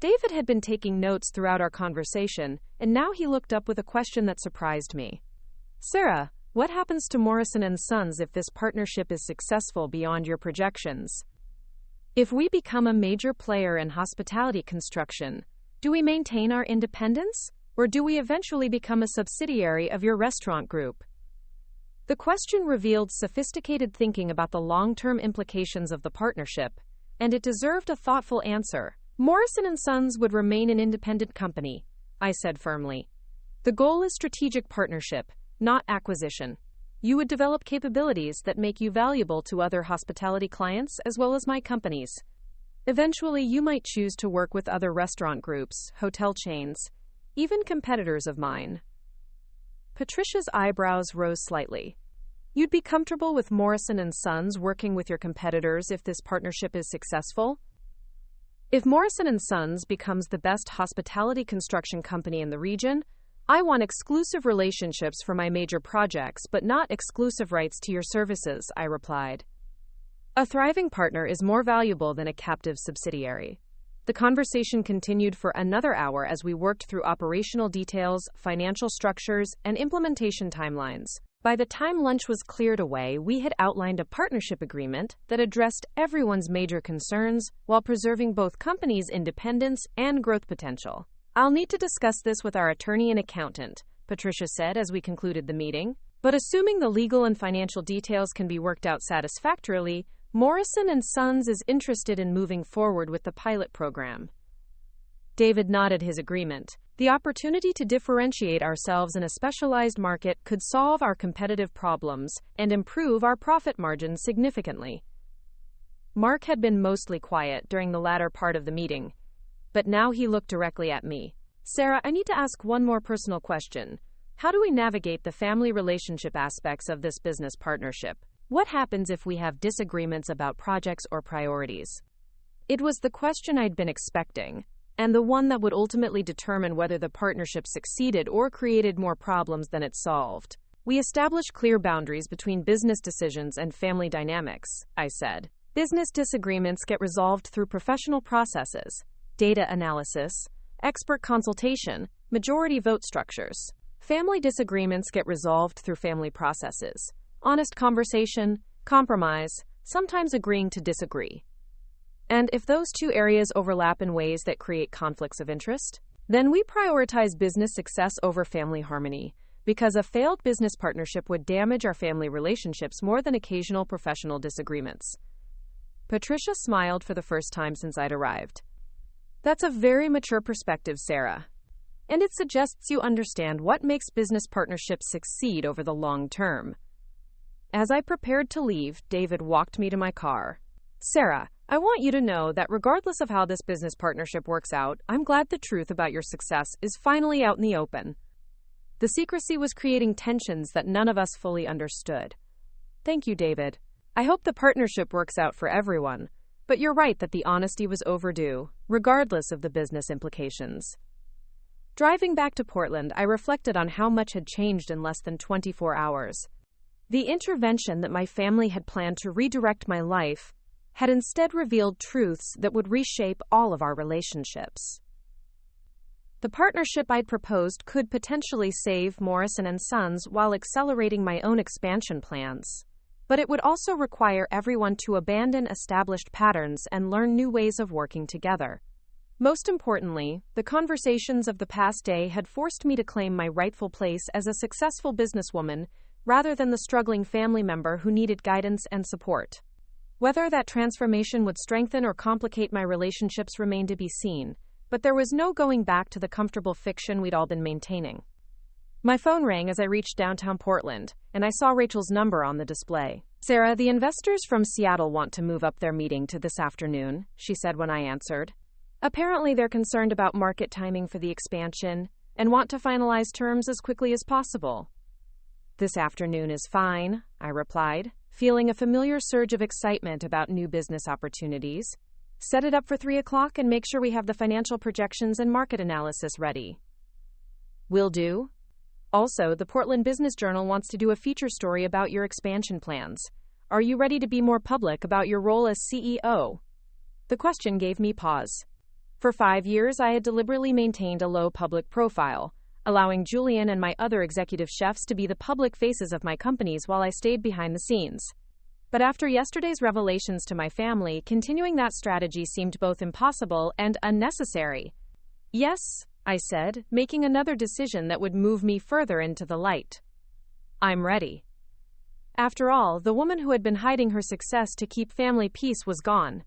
David had been taking notes throughout our conversation, and now he looked up with a question that surprised me. Sarah, what happens to Morrison & Sons if this partnership is successful beyond your projections? If we become a major player in hospitality construction, do we maintain our independence, or do we eventually become a subsidiary of your restaurant group? The question revealed sophisticated thinking about the long-term implications of the partnership, and it deserved a thoughtful answer. Morrison & Sons would remain an independent company, I said firmly. The goal is strategic partnership, not acquisition. You would develop capabilities that make you valuable to other hospitality clients as well as my companies. Eventually, you might choose to work with other restaurant groups, hotel chains, even competitors of mine. Patricia's eyebrows rose slightly. You'd be comfortable with Morrison & Sons working with your competitors if this partnership is successful? If Morrison & Sons becomes the best hospitality construction company in the region, I want exclusive relationships for my major projects, but not exclusive rights to your services, I replied. A thriving partner is more valuable than a captive subsidiary. The conversation continued for another hour as we worked through operational details, financial structures, and implementation timelines. By the time lunch was cleared away, we had outlined a partnership agreement that addressed everyone's major concerns while preserving both companies' independence and growth potential. I'll need to discuss this with our attorney and accountant, Patricia said as we concluded the meeting. But assuming the legal and financial details can be worked out satisfactorily, Morrison & Sons is interested in moving forward with the pilot program. David nodded his agreement. The opportunity to differentiate ourselves in a specialized market could solve our competitive problems and improve our profit margins significantly. Mark had been mostly quiet during the latter part of the meeting, but now he looked directly at me. Sarah, I need to ask one more personal question. How do we navigate the family relationship aspects of this business partnership? What happens if we have disagreements about projects or priorities? It was the question I'd been expecting, and the one that would ultimately determine whether the partnership succeeded or created more problems than it solved. We established clear boundaries between business decisions and family dynamics, I said. Business disagreements get resolved through professional processes, data analysis, expert consultation, majority vote structures. Family disagreements get resolved through family processes. Honest conversation, compromise, sometimes agreeing to disagree. And if those two areas overlap in ways that create conflicts of interest, then we prioritize business success over family harmony, because a failed business partnership would damage our family relationships more than occasional professional disagreements. Patricia smiled for the first time since I'd arrived. That's a very mature perspective, Sarah. And it suggests you understand what makes business partnerships succeed over the long term. As I prepared to leave, David walked me to my car. Sarah, I want you to know that regardless of how this business partnership works out, I'm glad the truth about your success is finally out in the open. The secrecy was creating tensions that none of us fully understood. Thank you, David. I hope the partnership works out for everyone, but you're right that the honesty was overdue, regardless of the business implications. Driving back to Portland, I reflected on how much had changed in less than 24 hours. The intervention that my family had planned to redirect my life had instead revealed truths that would reshape all of our relationships. The partnership I'd proposed could potentially save Morrison & Sons while accelerating my own expansion plans. But it would also require everyone to abandon established patterns and learn new ways of working together. Most importantly, the conversations of the past day had forced me to claim my rightful place as a successful businesswoman rather than the struggling family member who needed guidance and support. Whether that transformation would strengthen or complicate my relationships remained to be seen, but there was no going back to the comfortable fiction we'd all been maintaining. My phone rang as I reached downtown Portland, and I saw Rachel's number on the display. Sarah, the investors from Seattle want to move up their meeting to this afternoon, she said when I answered. Apparently they're concerned about market timing for the expansion and want to finalize terms as quickly as possible. This afternoon is fine, I replied, feeling a familiar surge of excitement about new business opportunities. Set it up for 3 o'clock and make sure we have the financial projections and market analysis ready. Will do. Also, the Portland Business Journal wants to do a feature story about your expansion plans. Are you ready to be more public about your role as CEO? The question gave me pause. For 5 years, I had deliberately maintained a low public profile, allowing Julian and my other executive chefs to be the public faces of my companies while I stayed behind the scenes. But after yesterday's revelations to my family, continuing that strategy seemed both impossible and unnecessary. Yes, I said, making another decision that would move me further into the light. I'm ready. After all, the woman who had been hiding her success to keep family peace was gone.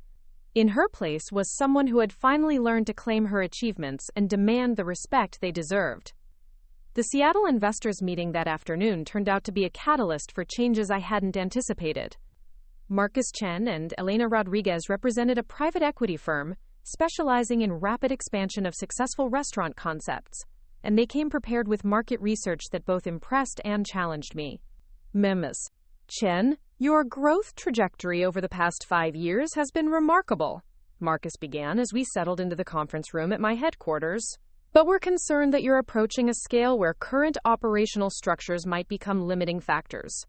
In her place was someone who had finally learned to claim her achievements and demand the respect they deserved. The Seattle investors meeting that afternoon turned out to be a catalyst for changes I hadn't anticipated. Marcus Chen and Elena Rodriguez represented a private equity firm specializing in rapid expansion of successful restaurant concepts, and they came prepared with market research that both impressed and challenged me. Ms. Chen, your growth trajectory over the past 5 years has been remarkable, Marcus began as we settled into the conference room at my headquarters. But we're concerned that you're approaching a scale where current operational structures might become limiting factors.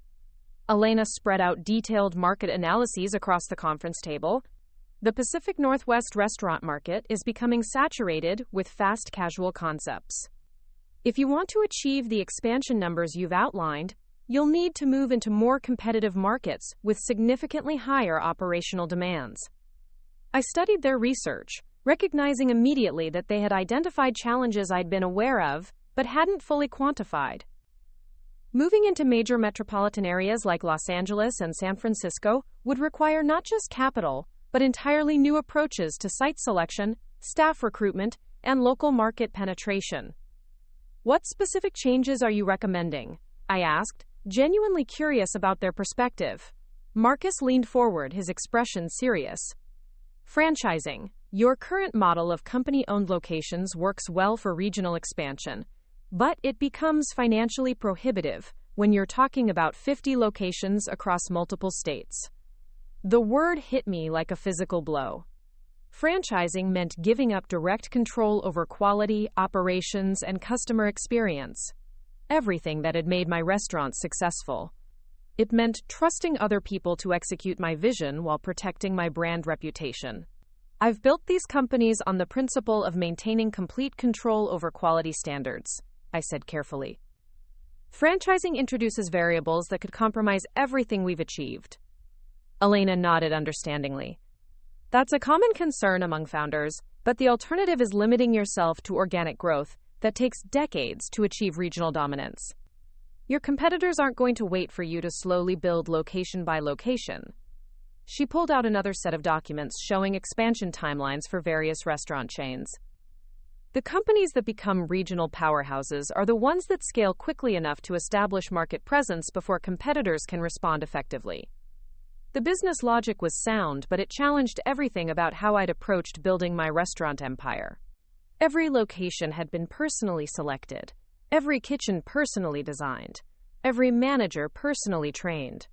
Elena spread out detailed market analyses across the conference table. The Pacific Northwest restaurant market is becoming saturated with fast casual concepts. If you want to achieve the expansion numbers you've outlined, you'll need to move into more competitive markets with significantly higher operational demands. I studied their research, recognizing immediately that they had identified challenges I'd been aware of, but hadn't fully quantified. Moving into major metropolitan areas like Los Angeles and San Francisco would require not just capital, but entirely new approaches to site selection, staff recruitment, and local market penetration. What specific changes are you recommending? I asked, genuinely curious about their perspective. Marcus leaned forward, his expression serious. Franchising. Your current model of company-owned locations works well for regional expansion, but it becomes financially prohibitive when you're talking about 50 locations across multiple states. The word hit me like a physical blow. Franchising meant giving up direct control over quality, operations, and customer experience. Everything that had made my restaurants successful. It meant trusting other people to execute my vision while protecting my brand reputation. I've built these companies on the principle of maintaining complete control over quality standards, I said carefully. Franchising introduces variables that could compromise everything we've achieved. Elena nodded understandingly. That's a common concern among founders, but the alternative is limiting yourself to organic growth that takes decades to achieve regional dominance. Your competitors aren't going to wait for you to slowly build location by location. She pulled out another set of documents showing expansion timelines for various restaurant chains. The companies that become regional powerhouses are the ones that scale quickly enough to establish market presence before competitors can respond effectively. The business logic was sound, but it challenged everything about how I'd approached building my restaurant empire. Every location had been personally selected, every kitchen personally designed, every manager personally trained.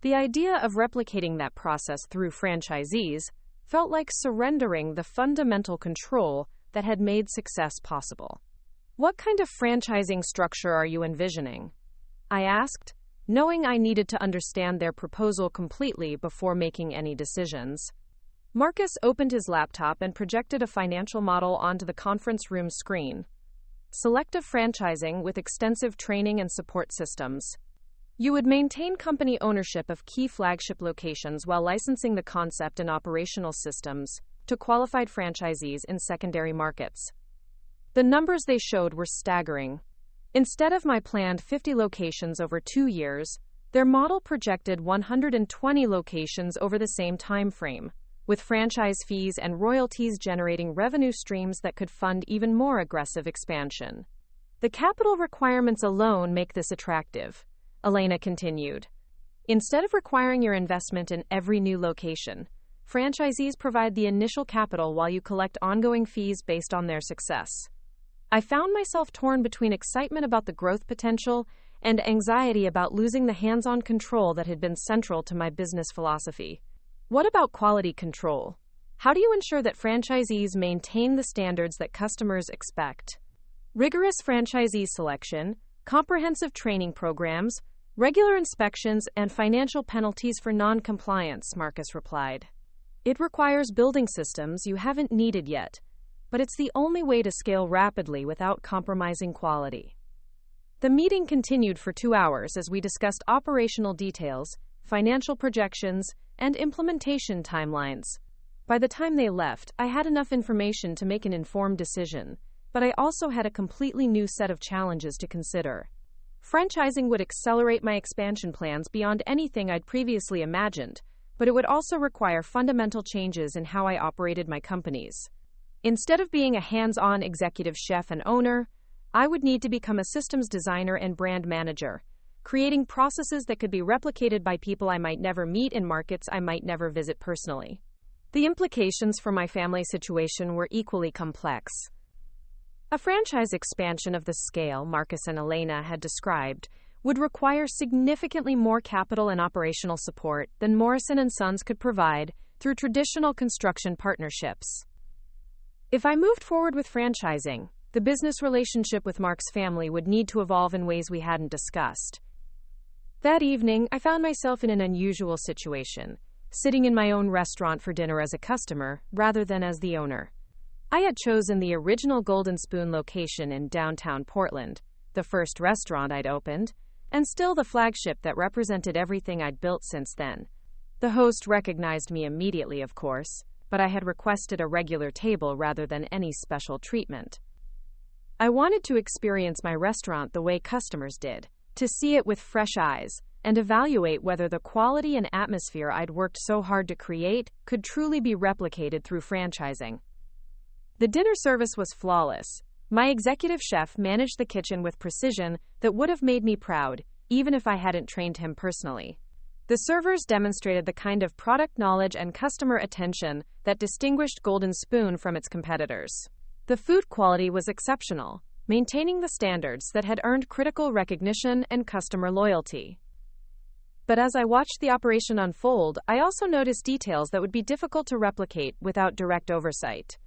The idea of replicating that process through franchisees felt like surrendering the fundamental control that had made success possible. What kind of franchising structure are you envisioning? I asked, knowing I needed to understand their proposal completely before making any decisions. Marcus opened his laptop and projected a financial model onto the conference room screen. Selective franchising with extensive training and support systems. You would maintain company ownership of key flagship locations while licensing the concept and operational systems to qualified franchisees in secondary markets. The numbers they showed were staggering. Instead of my planned 50 locations over 2 years, their model projected 120 locations over the same time frame, with franchise fees and royalties generating revenue streams that could fund even more aggressive expansion. The capital requirements alone make this attractive, Elena continued. Instead of requiring your investment in every new location, franchisees provide the initial capital while you collect ongoing fees based on their success. I found myself torn between excitement about the growth potential and anxiety about losing the hands-on control that had been central to my business philosophy. What about quality control? How do you ensure that franchisees maintain the standards that customers expect? Rigorous franchisee selection, comprehensive training programs, regular inspections, and financial penalties for non-compliance, Marcus replied. It requires building systems you haven't needed yet, but it's the only way to scale rapidly without compromising quality. The meeting continued for 2 hours as we discussed operational details, financial projections, and implementation timelines. By the time they left, I had enough information to make an informed decision, but I also had a completely new set of challenges to consider. Franchising would accelerate my expansion plans beyond anything I'd previously imagined, but it would also require fundamental changes in how I operated my companies. Instead of being a hands-on executive chef and owner, I would need to become a systems designer and brand manager, creating processes that could be replicated by people I might never meet in markets I might never visit personally. The implications for my family situation were equally complex. A franchise expansion of the scale Marcus and Elena had described would require significantly more capital and operational support than Morrison & Sons could provide through traditional construction partnerships. If I moved forward with franchising, the business relationship with Mark's family would need to evolve in ways we hadn't discussed. That evening, I found myself in an unusual situation, sitting in my own restaurant for dinner as a customer rather than as the owner. I had chosen the original Golden Spoon location in downtown Portland, the first restaurant I'd opened, and still the flagship that represented everything I'd built since then. The host recognized me immediately, of course, but I had requested a regular table rather than any special treatment. I wanted to experience my restaurant the way customers did, to see it with fresh eyes, and evaluate whether the quality and atmosphere I'd worked so hard to create could truly be replicated through franchising. The dinner service was flawless. My executive chef managed the kitchen with precision that would have made me proud, even if I hadn't trained him personally. The servers demonstrated the kind of product knowledge and customer attention that distinguished Golden Spoon from its competitors. The food quality was exceptional, maintaining the standards that had earned critical recognition and customer loyalty. But as I watched the operation unfold, I also noticed details that would be difficult to replicate without direct oversight.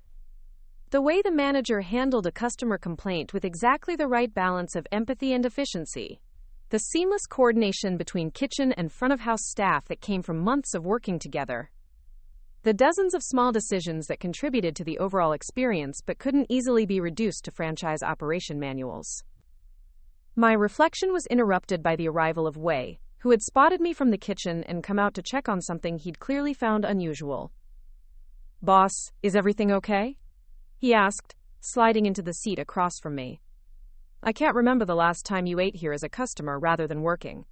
The way the manager handled a customer complaint with exactly the right balance of empathy and efficiency. The seamless coordination between kitchen and front-of-house staff that came from months of working together. The dozens of small decisions that contributed to the overall experience but couldn't easily be reduced to franchise operation manuals. My reflection was interrupted by the arrival of Wei, who had spotted me from the kitchen and come out to check on something he'd clearly found unusual. "Boss, is everything okay?" he asked, sliding into the seat across from me. "I can't remember the last time you ate here as a customer rather than working."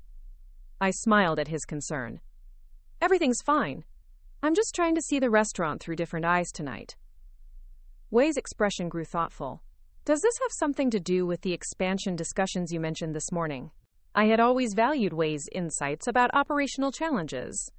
I smiled at his concern. "Everything's fine. I'm just trying to see the restaurant through different eyes tonight." Wei's expression grew thoughtful. "Does this have something to do with the expansion discussions you mentioned this morning?" I had always valued Wei's insights about operational challenges,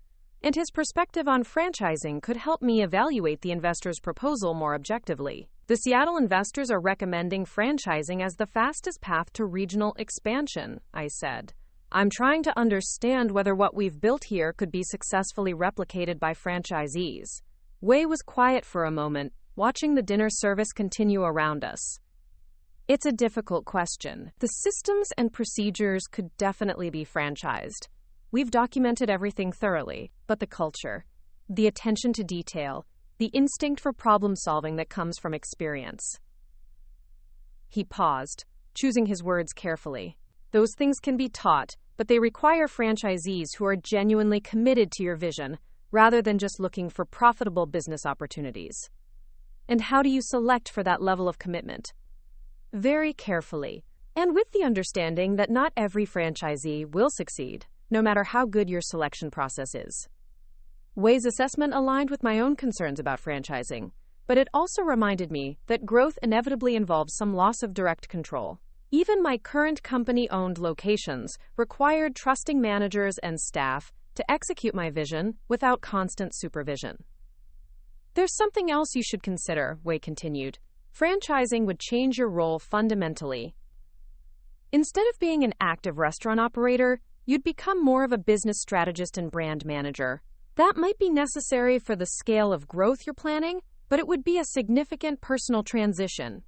and his perspective on franchising could help me evaluate the investor's proposal more objectively. The Seattle investors are recommending franchising as the fastest path to regional expansion, I said. I'm trying to understand whether what we've built here could be successfully replicated by franchisees. Wei was quiet for a moment, watching the dinner service continue around us. It's a difficult question. The systems and procedures could definitely be franchised. We've documented everything thoroughly, but the culture, the attention to detail, the instinct for problem-solving that comes from experience. He paused, choosing his words carefully. Those things can be taught, but they require franchisees who are genuinely committed to your vision, rather than just looking for profitable business opportunities. And how do you select for that level of commitment? Very carefully, and with the understanding that not every franchisee will succeed, no matter how good your selection process is. Wei's assessment aligned with my own concerns about franchising, but it also reminded me that growth inevitably involves some loss of direct control. Even my current company-owned locations required trusting managers and staff to execute my vision without constant supervision. There's something else you should consider, Wei continued. Franchising would change your role fundamentally. Instead of being an active restaurant operator, you'd become more of a business strategist and brand manager. That might be necessary for the scale of growth you're planning, but it would be a significant personal transition.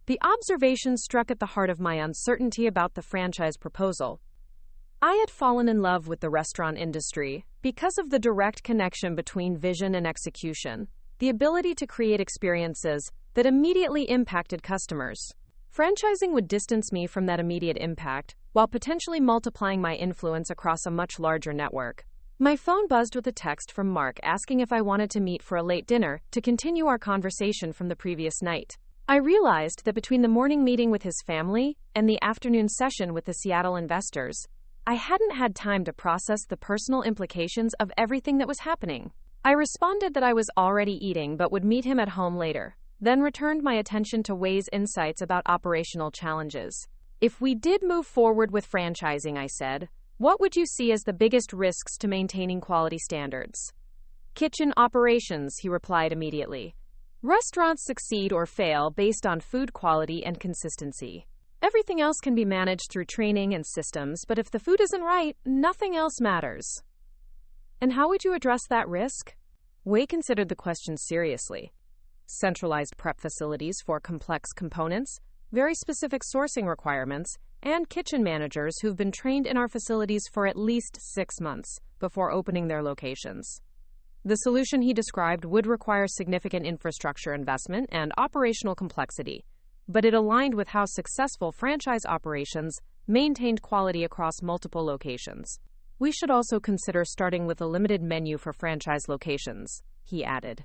The observation struck at the heart of my uncertainty about the franchise proposal. I had fallen in love with the restaurant industry because of the direct connection between vision and execution, the ability to create experiences that immediately impacted customers. Franchising would distance me from that immediate impact, while potentially multiplying my influence across a much larger network. My phone buzzed with a text from Mark asking if I wanted to meet for a late dinner to continue our conversation from the previous night. I realized that between the morning meeting with his family and the afternoon session with the Seattle investors, I hadn't had time to process the personal implications of everything that was happening. I responded that I was already eating but would meet him at home later, then returned my attention to Wei's insights about operational challenges. If we did move forward with franchising, I said, what would you see as the biggest risks to maintaining quality standards? Kitchen operations, he replied immediately. Restaurants succeed or fail based on food quality and consistency. Everything else can be managed through training and systems, but if the food isn't right, nothing else matters. And how would you address that risk? Wei considered the question seriously. Centralized prep facilities for complex components, very specific sourcing requirements, and kitchen managers who've been trained in our facilities for at least 6 months before opening their locations. The solution he described would require significant infrastructure investment and operational complexity, but it aligned with how successful franchise operations maintained quality across multiple locations. We should also consider starting with a limited menu for franchise locations, he added.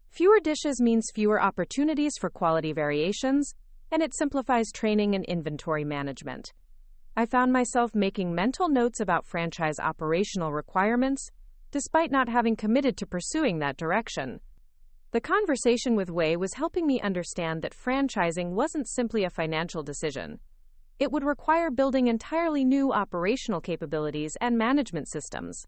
Fewer dishes means fewer opportunities for quality variations, and it simplifies training and inventory management. I found myself making mental notes about franchise operational requirements, despite not having committed to pursuing that direction. The conversation with Wei was helping me understand that franchising wasn't simply a financial decision. It would require building entirely new operational capabilities and management systems.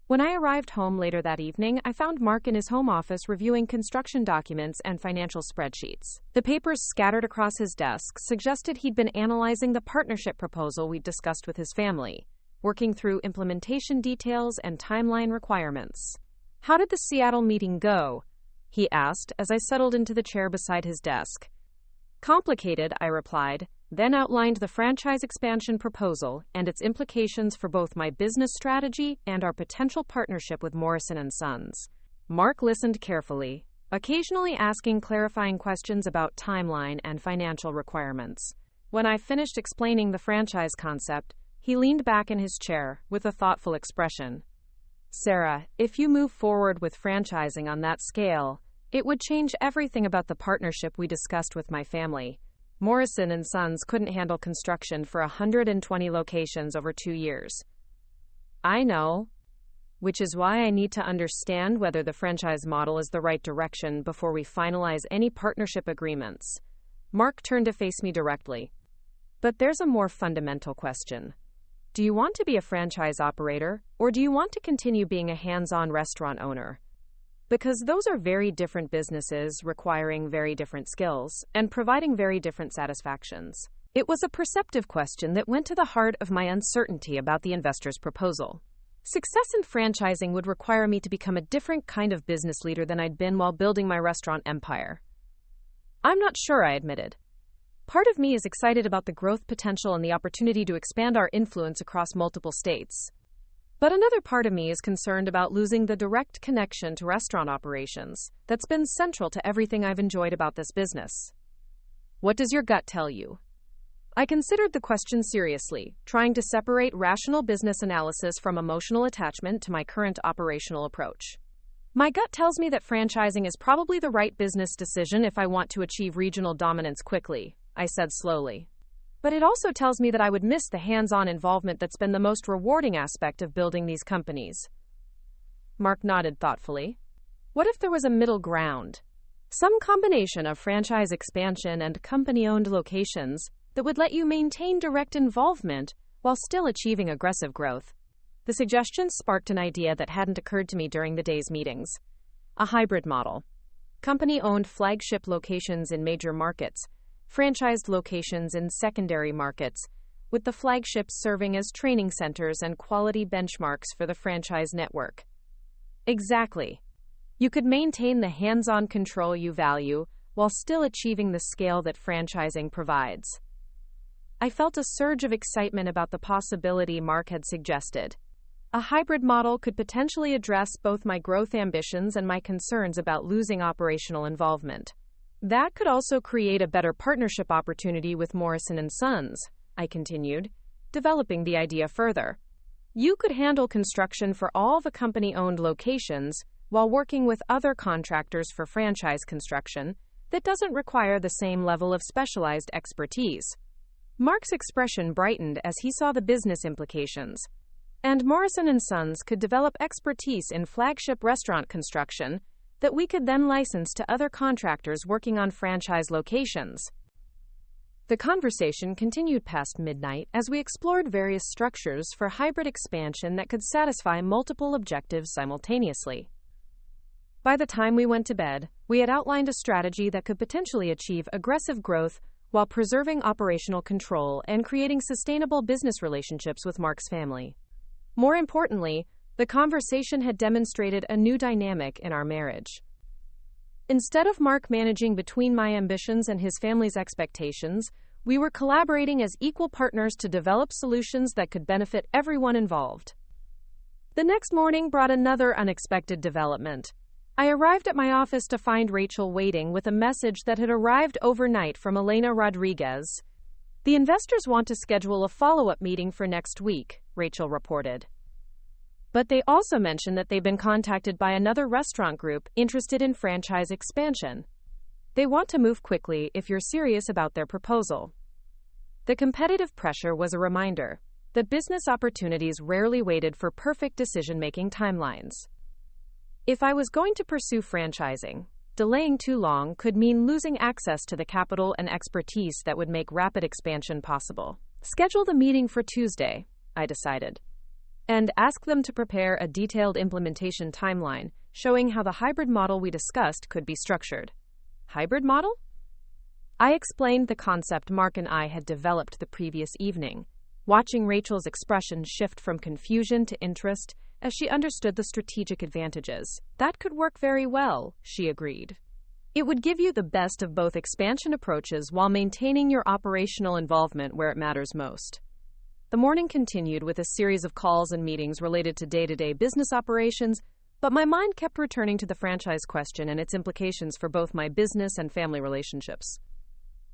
When I arrived home later that evening, I found Mark in his home office reviewing construction documents and financial spreadsheets. The papers scattered across his desk suggested he'd been analyzing the partnership proposal we'd discussed with his family, working through implementation details and timeline requirements. How did the Seattle meeting go? He asked as I settled into the chair beside his desk. Complicated, I replied, then outlined the franchise expansion proposal and its implications for both my business strategy and our potential partnership with Morrison & Sons. Mark listened carefully, occasionally asking clarifying questions about timeline and financial requirements. When I finished explaining the franchise concept, he leaned back in his chair with a thoughtful expression. Sarah, if you move forward with franchising on that scale, it would change everything about the partnership we discussed with my family. Morrison & Sons couldn't handle construction for 120 locations over 2 years. I know, which is why I need to understand whether the franchise model is the right direction before we finalize any partnership agreements. Mark turned to face me directly. But there's a more fundamental question. Do you want to be a franchise operator, or do you want to continue being a hands-on restaurant owner? Because those are very different businesses requiring very different skills and providing very different satisfactions. It was a perceptive question that went to the heart of my uncertainty about the investor's proposal. Success in franchising would require me to become a different kind of business leader than I'd been while building my restaurant empire. I'm not sure, I admitted. Part of me is excited about the growth potential and the opportunity to expand our influence across multiple states. But another part of me is concerned about losing the direct connection to restaurant operations that's been central to everything I've enjoyed about this business. What does your gut tell you? I considered the question seriously, trying to separate rational business analysis from emotional attachment to my current operational approach. My gut tells me that franchising is probably the right business decision if I want to achieve regional dominance quickly, I said slowly. But it also tells me that I would miss the hands-on involvement that's been the most rewarding aspect of building these companies. Mark nodded thoughtfully. What if there was a middle ground? Some combination of franchise expansion and company-owned locations that would let you maintain direct involvement while still achieving aggressive growth. The suggestion sparked an idea that hadn't occurred to me during the day's meetings. A hybrid model. Company-owned flagship locations in major markets, franchised locations in secondary markets, with the flagships serving as training centers and quality benchmarks for the franchise network. Exactly. You could maintain the hands-on control you value while still achieving the scale that franchising provides. I felt a surge of excitement about the possibility Mark had suggested. A hybrid model could potentially address both my growth ambitions and my concerns about losing operational involvement. That could also create a better partnership opportunity with Morrison & Sons, I continued, developing the idea further. You could handle construction for all the company-owned locations while working with other contractors for franchise construction that doesn't require the same level of specialized expertise. Mark's expression brightened as he saw the business implications. And Morrison & Sons could develop expertise in flagship restaurant construction that we could then license to other contractors working on franchise locations. The conversation continued past midnight as we explored various structures for hybrid expansion that could satisfy multiple objectives simultaneously. By the time we went to bed, we had outlined a strategy that could potentially achieve aggressive growth while preserving operational control and creating sustainable business relationships with Mark's family. More importantly, the conversation had demonstrated a new dynamic in our marriage. Instead of Mark managing between my ambitions and his family's expectations, we were collaborating as equal partners to develop solutions that could benefit everyone involved. The next morning brought another unexpected development. I arrived at my office to find Rachel waiting with a message that had arrived overnight from Elena Rodriguez. The investors want to schedule a follow-up meeting for next week, Rachel reported. But they also mentioned that they've been contacted by another restaurant group interested in franchise expansion. They want to move quickly if you're serious about their proposal. The competitive pressure was a reminder that business opportunities rarely waited for perfect decision-making timelines. If I was going to pursue franchising, delaying too long could mean losing access to the capital and expertise that would make rapid expansion possible. Schedule the meeting for Tuesday, I decided, and ask them to prepare a detailed implementation timeline showing how the hybrid model we discussed could be structured. Hybrid model? I explained the concept Mark and I had developed the previous evening, watching Rachel's expression shift from confusion to interest as she understood the strategic advantages. That could work very well, she agreed. It would give you the best of both expansion approaches while maintaining your operational involvement where it matters most. The morning continued with a series of calls and meetings related to day-to-day business operations, but my mind kept returning to the franchise question and its implications for both my business and family relationships.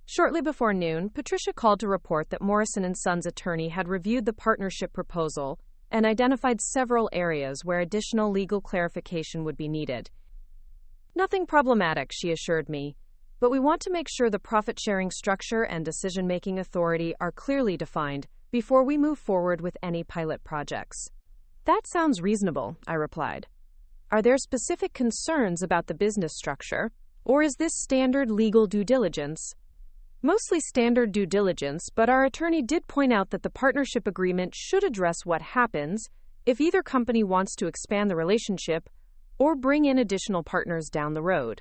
Shortly before noon, Patricia called to report that Morrison & Sons' attorney had reviewed the partnership proposal and identified several areas where additional legal clarification would be needed. Nothing problematic, she assured me, but we want to make sure the profit-sharing structure and decision-making authority are clearly defined before we move forward with any pilot projects. That sounds reasonable, I replied. Are there specific concerns about the business structure, or is this standard legal due diligence? Mostly standard due diligence, but our attorney did point out that the partnership agreement should address what happens if either company wants to expand the relationship or bring in additional partners down the road.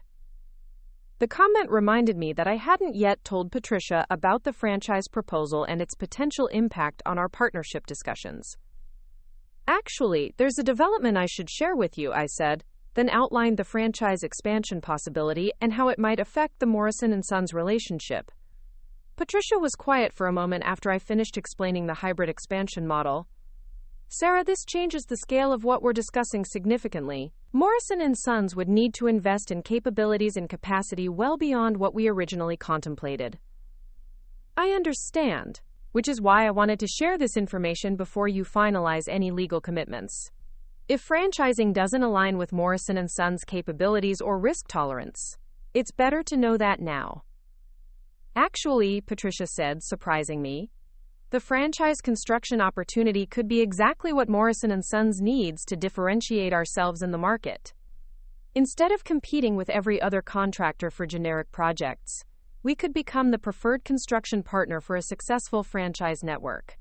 The comment reminded me that I hadn't yet told Patricia about the franchise proposal and its potential impact on our partnership discussions. Actually, there's a development I should share with you, I said, then outlined the franchise expansion possibility and how it might affect the Morrison & Sons relationship. Patricia was quiet for a moment after I finished explaining the hybrid expansion model. Sarah, this changes the scale of what we're discussing significantly. Morrison & Sons would need to invest in capabilities and capacity well beyond what we originally contemplated. I understand, which is why I wanted to share this information before you finalize any legal commitments. If franchising doesn't align with Morrison & Sons' capabilities or risk tolerance, it's better to know that now. Actually, Patricia said, surprising me, the franchise construction opportunity could be exactly what Morrison & Sons needs to differentiate ourselves in the market. Instead of competing with every other contractor for generic projects, we could become the preferred construction partner for a successful franchise network.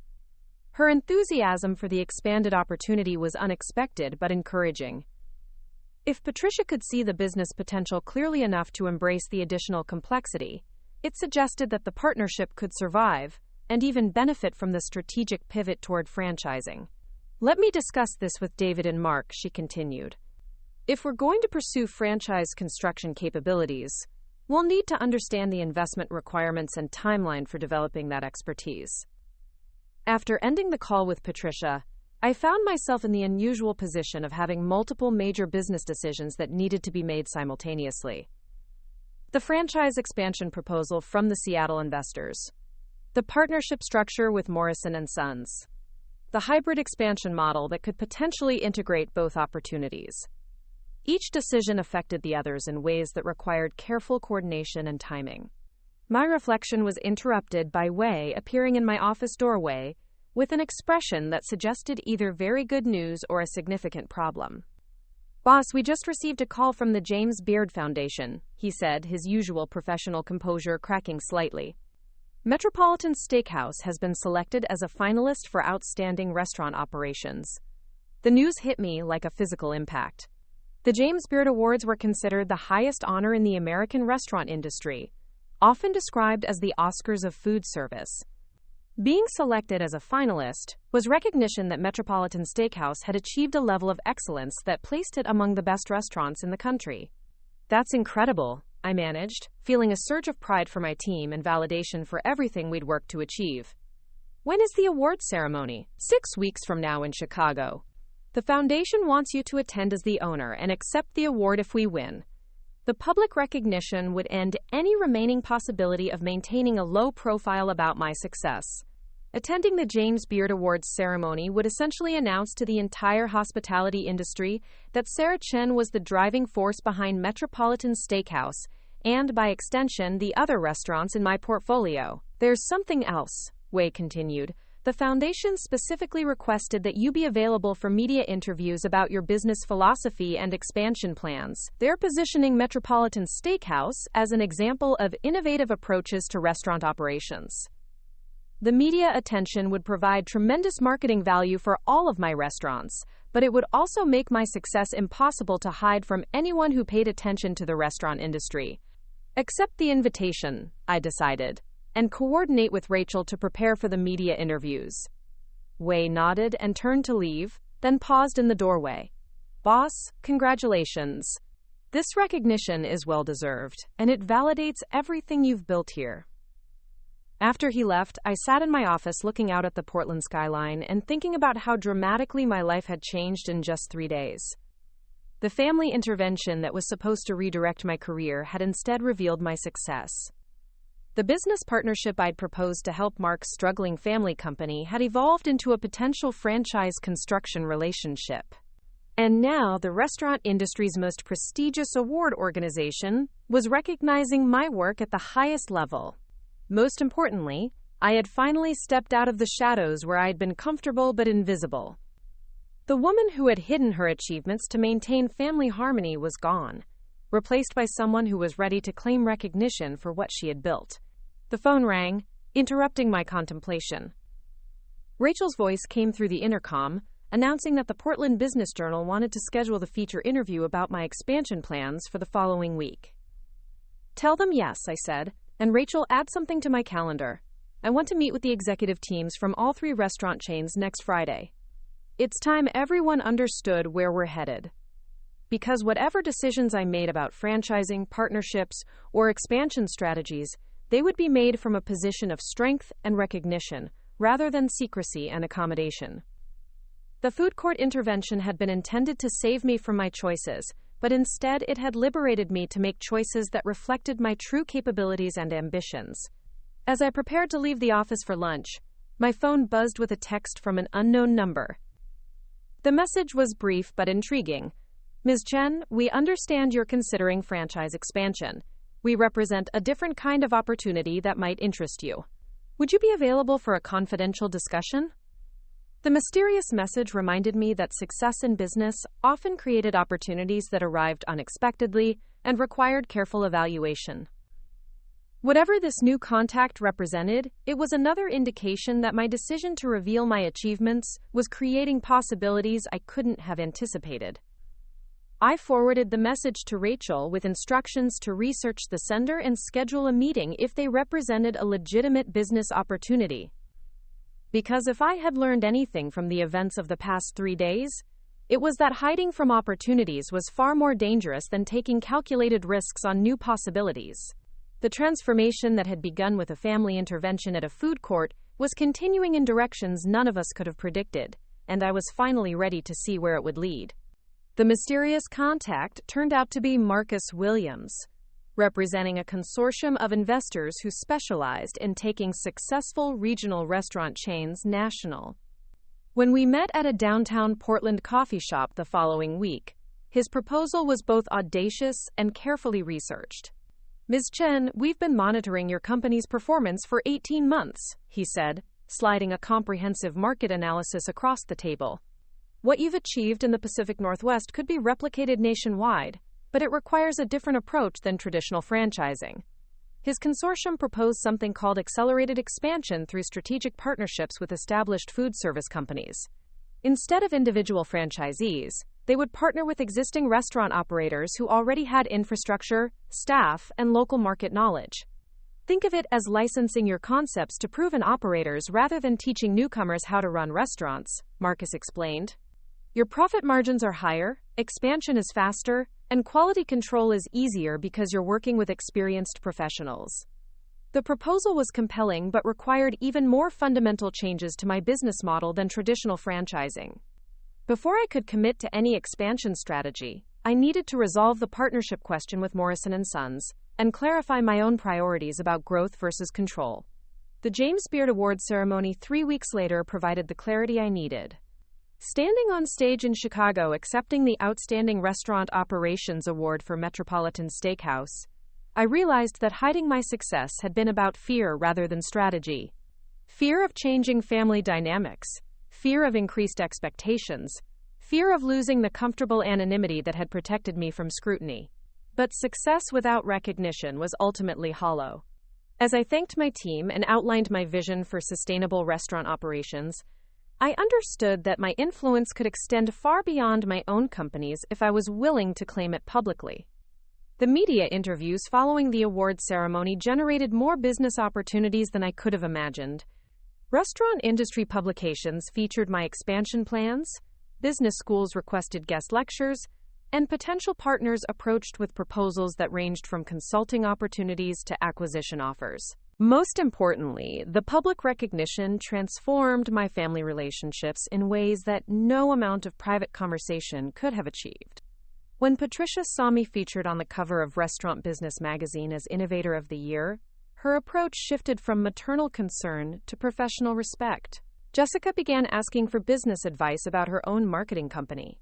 Her enthusiasm for the expanded opportunity was unexpected but encouraging. If Patricia could see the business potential clearly enough to embrace the additional complexity, it suggested that the partnership could survive and even benefit from the strategic pivot toward franchising. Let me discuss this with David and Mark, she continued. If we're going to pursue franchise construction capabilities, we'll need to understand the investment requirements and timeline for developing that expertise. After ending the call with Patricia, I found myself in the unusual position of having multiple major business decisions that needed to be made simultaneously. The franchise expansion proposal from the Seattle investors, the partnership structure with Morrison & Sons, the hybrid expansion model that could potentially integrate both opportunities. Each decision affected the others in ways that required careful coordination and timing. My reflection was interrupted by Wei appearing in my office doorway with an expression that suggested either very good news or a significant problem. Boss, we just received a call from the James Beard Foundation, he said, his usual professional composure cracking slightly. Metropolitan Steakhouse has been selected as a finalist for Outstanding Restaurant Operations. The news hit me like a physical impact. The James Beard Awards were considered the highest honor in the American restaurant industry, often described as the Oscars of food service. Being selected as a finalist was recognition that Metropolitan Steakhouse had achieved a level of excellence that placed it among the best restaurants in the country. That's incredible, I managed, feeling a surge of pride for my team and validation for everything we'd worked to achieve. When is the awards ceremony? 6 weeks from now in Chicago. The foundation wants you to attend as the owner and accept the award if we win. The public recognition would end any remaining possibility of maintaining a low profile about my success. Attending the James Beard Awards ceremony would essentially announce to the entire hospitality industry that Sarah Chen was the driving force behind Metropolitan Steakhouse and, by extension, the other restaurants in my portfolio. There's something else, Wei continued. The foundation specifically requested that you be available for media interviews about your business philosophy and expansion plans. They're positioning Metropolitan Steakhouse as an example of innovative approaches to restaurant operations. The media attention would provide tremendous marketing value for all of my restaurants, but it would also make my success impossible to hide from anyone who paid attention to the restaurant industry. Accept the invitation, I decided, and coordinate with Rachel to prepare for the media interviews. Wei nodded and turned to leave, then paused in the doorway. Boss, congratulations. This recognition is well-deserved, and it validates everything you've built here. After he left, I sat in my office looking out at the Portland skyline and thinking about how dramatically my life had changed in just 3 days. The family intervention that was supposed to redirect my career had instead revealed my success. The business partnership I'd proposed to help Mark's struggling family company had evolved into a potential franchise construction relationship. And now the restaurant industry's most prestigious award organization was recognizing my work at the highest level. Most importantly, I had finally stepped out of the shadows where I had been comfortable but invisible. The woman who had hidden her achievements to maintain family harmony was gone, replaced by someone who was ready to claim recognition for what she had built. The phone rang, interrupting my contemplation. Rachel's voice came through the intercom, announcing that the Portland Business Journal wanted to schedule the feature interview about my expansion plans for the following week. Tell them yes, I said, and Rachel, add something to my calendar. I want to meet with the executive teams from all 3 restaurant chains next Friday. It's time everyone understood where we're headed. Because whatever decisions I made about franchising, partnerships, or expansion strategies, they would be made from a position of strength and recognition, rather than secrecy and accommodation. The food court intervention had been intended to save me from my choices, but instead it had liberated me to make choices that reflected my true capabilities and ambitions. As I prepared to leave the office for lunch, my phone buzzed with a text from an unknown number. The message was brief but intriguing. Ms. Chen, we understand you're considering franchise expansion. We represent a different kind of opportunity that might interest you. Would you be available for a confidential discussion? The mysterious message reminded me that success in business often created opportunities that arrived unexpectedly and required careful evaluation. Whatever this new contact represented, it was another indication that my decision to reveal my achievements was creating possibilities I couldn't have anticipated. I forwarded the message to Rachel with instructions to research the sender and schedule a meeting if they represented a legitimate business opportunity. Because if I had learned anything from the events of the past 3 days, it was that hiding from opportunities was far more dangerous than taking calculated risks on new possibilities. The transformation that had begun with a family intervention at a food court was continuing in directions none of us could have predicted, and I was finally ready to see where it would lead. The mysterious contact turned out to be Marcus Williams, representing a consortium of investors who specialized in taking successful regional restaurant chains national. When we met at a downtown Portland coffee shop the following week, his proposal was both audacious and carefully researched. Ms. Chen, we've been monitoring your company's performance for 18 months, he said, sliding a comprehensive market analysis across the table. What you've achieved in the Pacific Northwest could be replicated nationwide, but it requires a different approach than traditional franchising. His consortium proposed something called accelerated expansion through strategic partnerships with established food service companies. Instead of individual franchisees, they would partner with existing restaurant operators who already had infrastructure, staff, and local market knowledge. Think of it as licensing your concepts to proven operators rather than teaching newcomers how to run restaurants, Marcus explained. Your profit margins are higher, expansion is faster, and quality control is easier because you're working with experienced professionals. The proposal was compelling but required even more fundamental changes to my business model than traditional franchising. Before I could commit to any expansion strategy, I needed to resolve the partnership question with Morrison & Sons and clarify my own priorities about growth versus control. The James Beard Award ceremony 3 weeks later provided the clarity I needed. Standing on stage in Chicago accepting the Outstanding Restaurant Operations Award for Metropolitan Steakhouse, I realized that hiding my success had been about fear rather than strategy. Fear of changing family dynamics, fear of increased expectations, fear of losing the comfortable anonymity that had protected me from scrutiny. But success without recognition was ultimately hollow. As I thanked my team and outlined my vision for sustainable restaurant operations, I understood that my influence could extend far beyond my own companies if I was willing to claim it publicly. The media interviews following the award ceremony generated more business opportunities than I could have imagined. Restaurant industry publications featured my expansion plans, business schools requested guest lectures, and potential partners approached with proposals that ranged from consulting opportunities to acquisition offers. Most importantly, the public recognition transformed my family relationships in ways that no amount of private conversation could have achieved. When Patricia saw me featured on the cover of Restaurant Business magazine as Innovator of the Year, her approach shifted from maternal concern to professional respect. Jessica began asking for business advice about her own marketing company.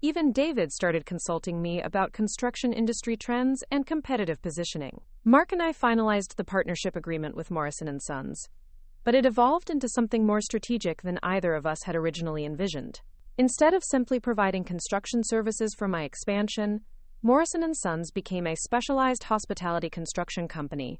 Even David started consulting me about construction industry trends and competitive positioning. Mark and I finalized the partnership agreement with Morrison & Sons, but it evolved into something more strategic than either of us had originally envisioned. Instead of simply providing construction services for my expansion, Morrison & Sons became a specialized hospitality construction company,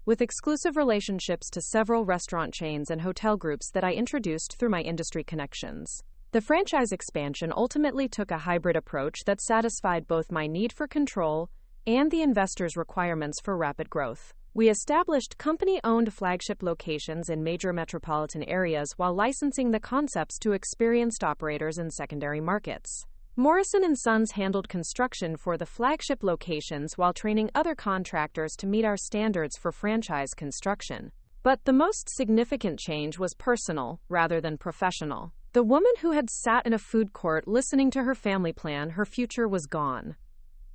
with exclusive relationships to several restaurant chains and hotel groups that I introduced through my industry connections. The franchise expansion ultimately took a hybrid approach that satisfied both my need for control and the investors' requirements for rapid growth. We established company-owned flagship locations in major metropolitan areas while licensing the concepts to experienced operators in secondary markets. Morrison & Sons handled construction for the flagship locations while training other contractors to meet our standards for franchise construction. But the most significant change was personal rather than professional. The woman who had sat in a food court listening to her family plan her future was gone,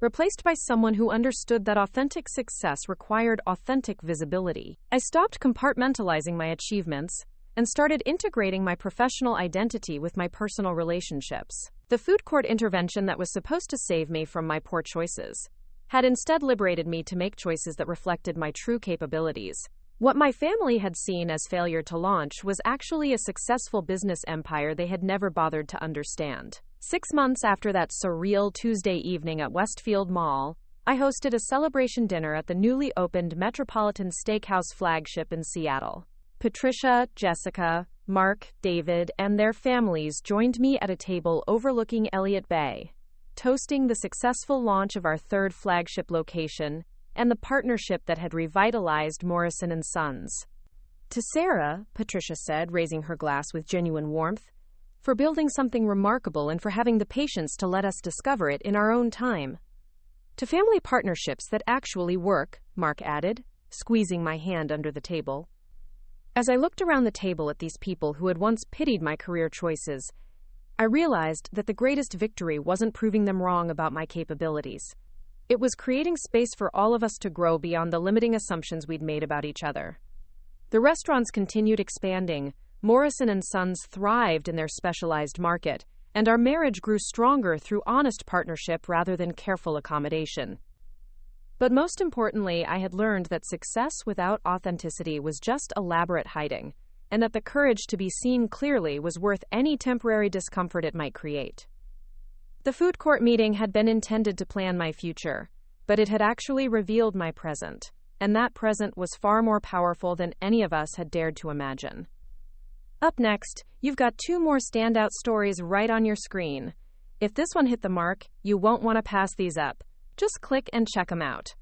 replaced by someone who understood that authentic success required authentic visibility. I stopped compartmentalizing my achievements and started integrating my professional identity with my personal relationships. The food court intervention that was supposed to save me from my poor choices had instead liberated me to make choices that reflected my true capabilities. What my family had seen as failure to launch was actually a successful business empire they had never bothered to understand. 6 months after that surreal Tuesday evening at Westfield Mall, I hosted a celebration dinner at the newly opened Metropolitan Steakhouse flagship in Seattle. Patricia, Jessica, Mark, David, and their families joined me at a table overlooking Elliott Bay, toasting the successful launch of our third flagship location and the partnership that had revitalized Morrison & Sons. To Sarah, Patricia said, raising her glass with genuine warmth, for building something remarkable and for having the patience to let us discover it in our own time. To family partnerships that actually work, Mark added, squeezing my hand under the table. As I looked around the table at these people who had once pitied my career choices, I realized that the greatest victory wasn't proving them wrong about my capabilities. It was creating space for all of us to grow beyond the limiting assumptions we'd made about each other. The restaurants continued expanding, Morrison & Sons thrived in their specialized market, and our marriage grew stronger through honest partnership rather than careful accommodation. But most importantly, I had learned that success without authenticity was just elaborate hiding, and that the courage to be seen clearly was worth any temporary discomfort it might create. The food court meeting had been intended to plan my future, but it had actually revealed my present, and that present was far more powerful than any of us had dared to imagine. Up next, you've got 2 more standout stories right on your screen. If this one hit the mark, you won't want to pass these up. Just click and check them out.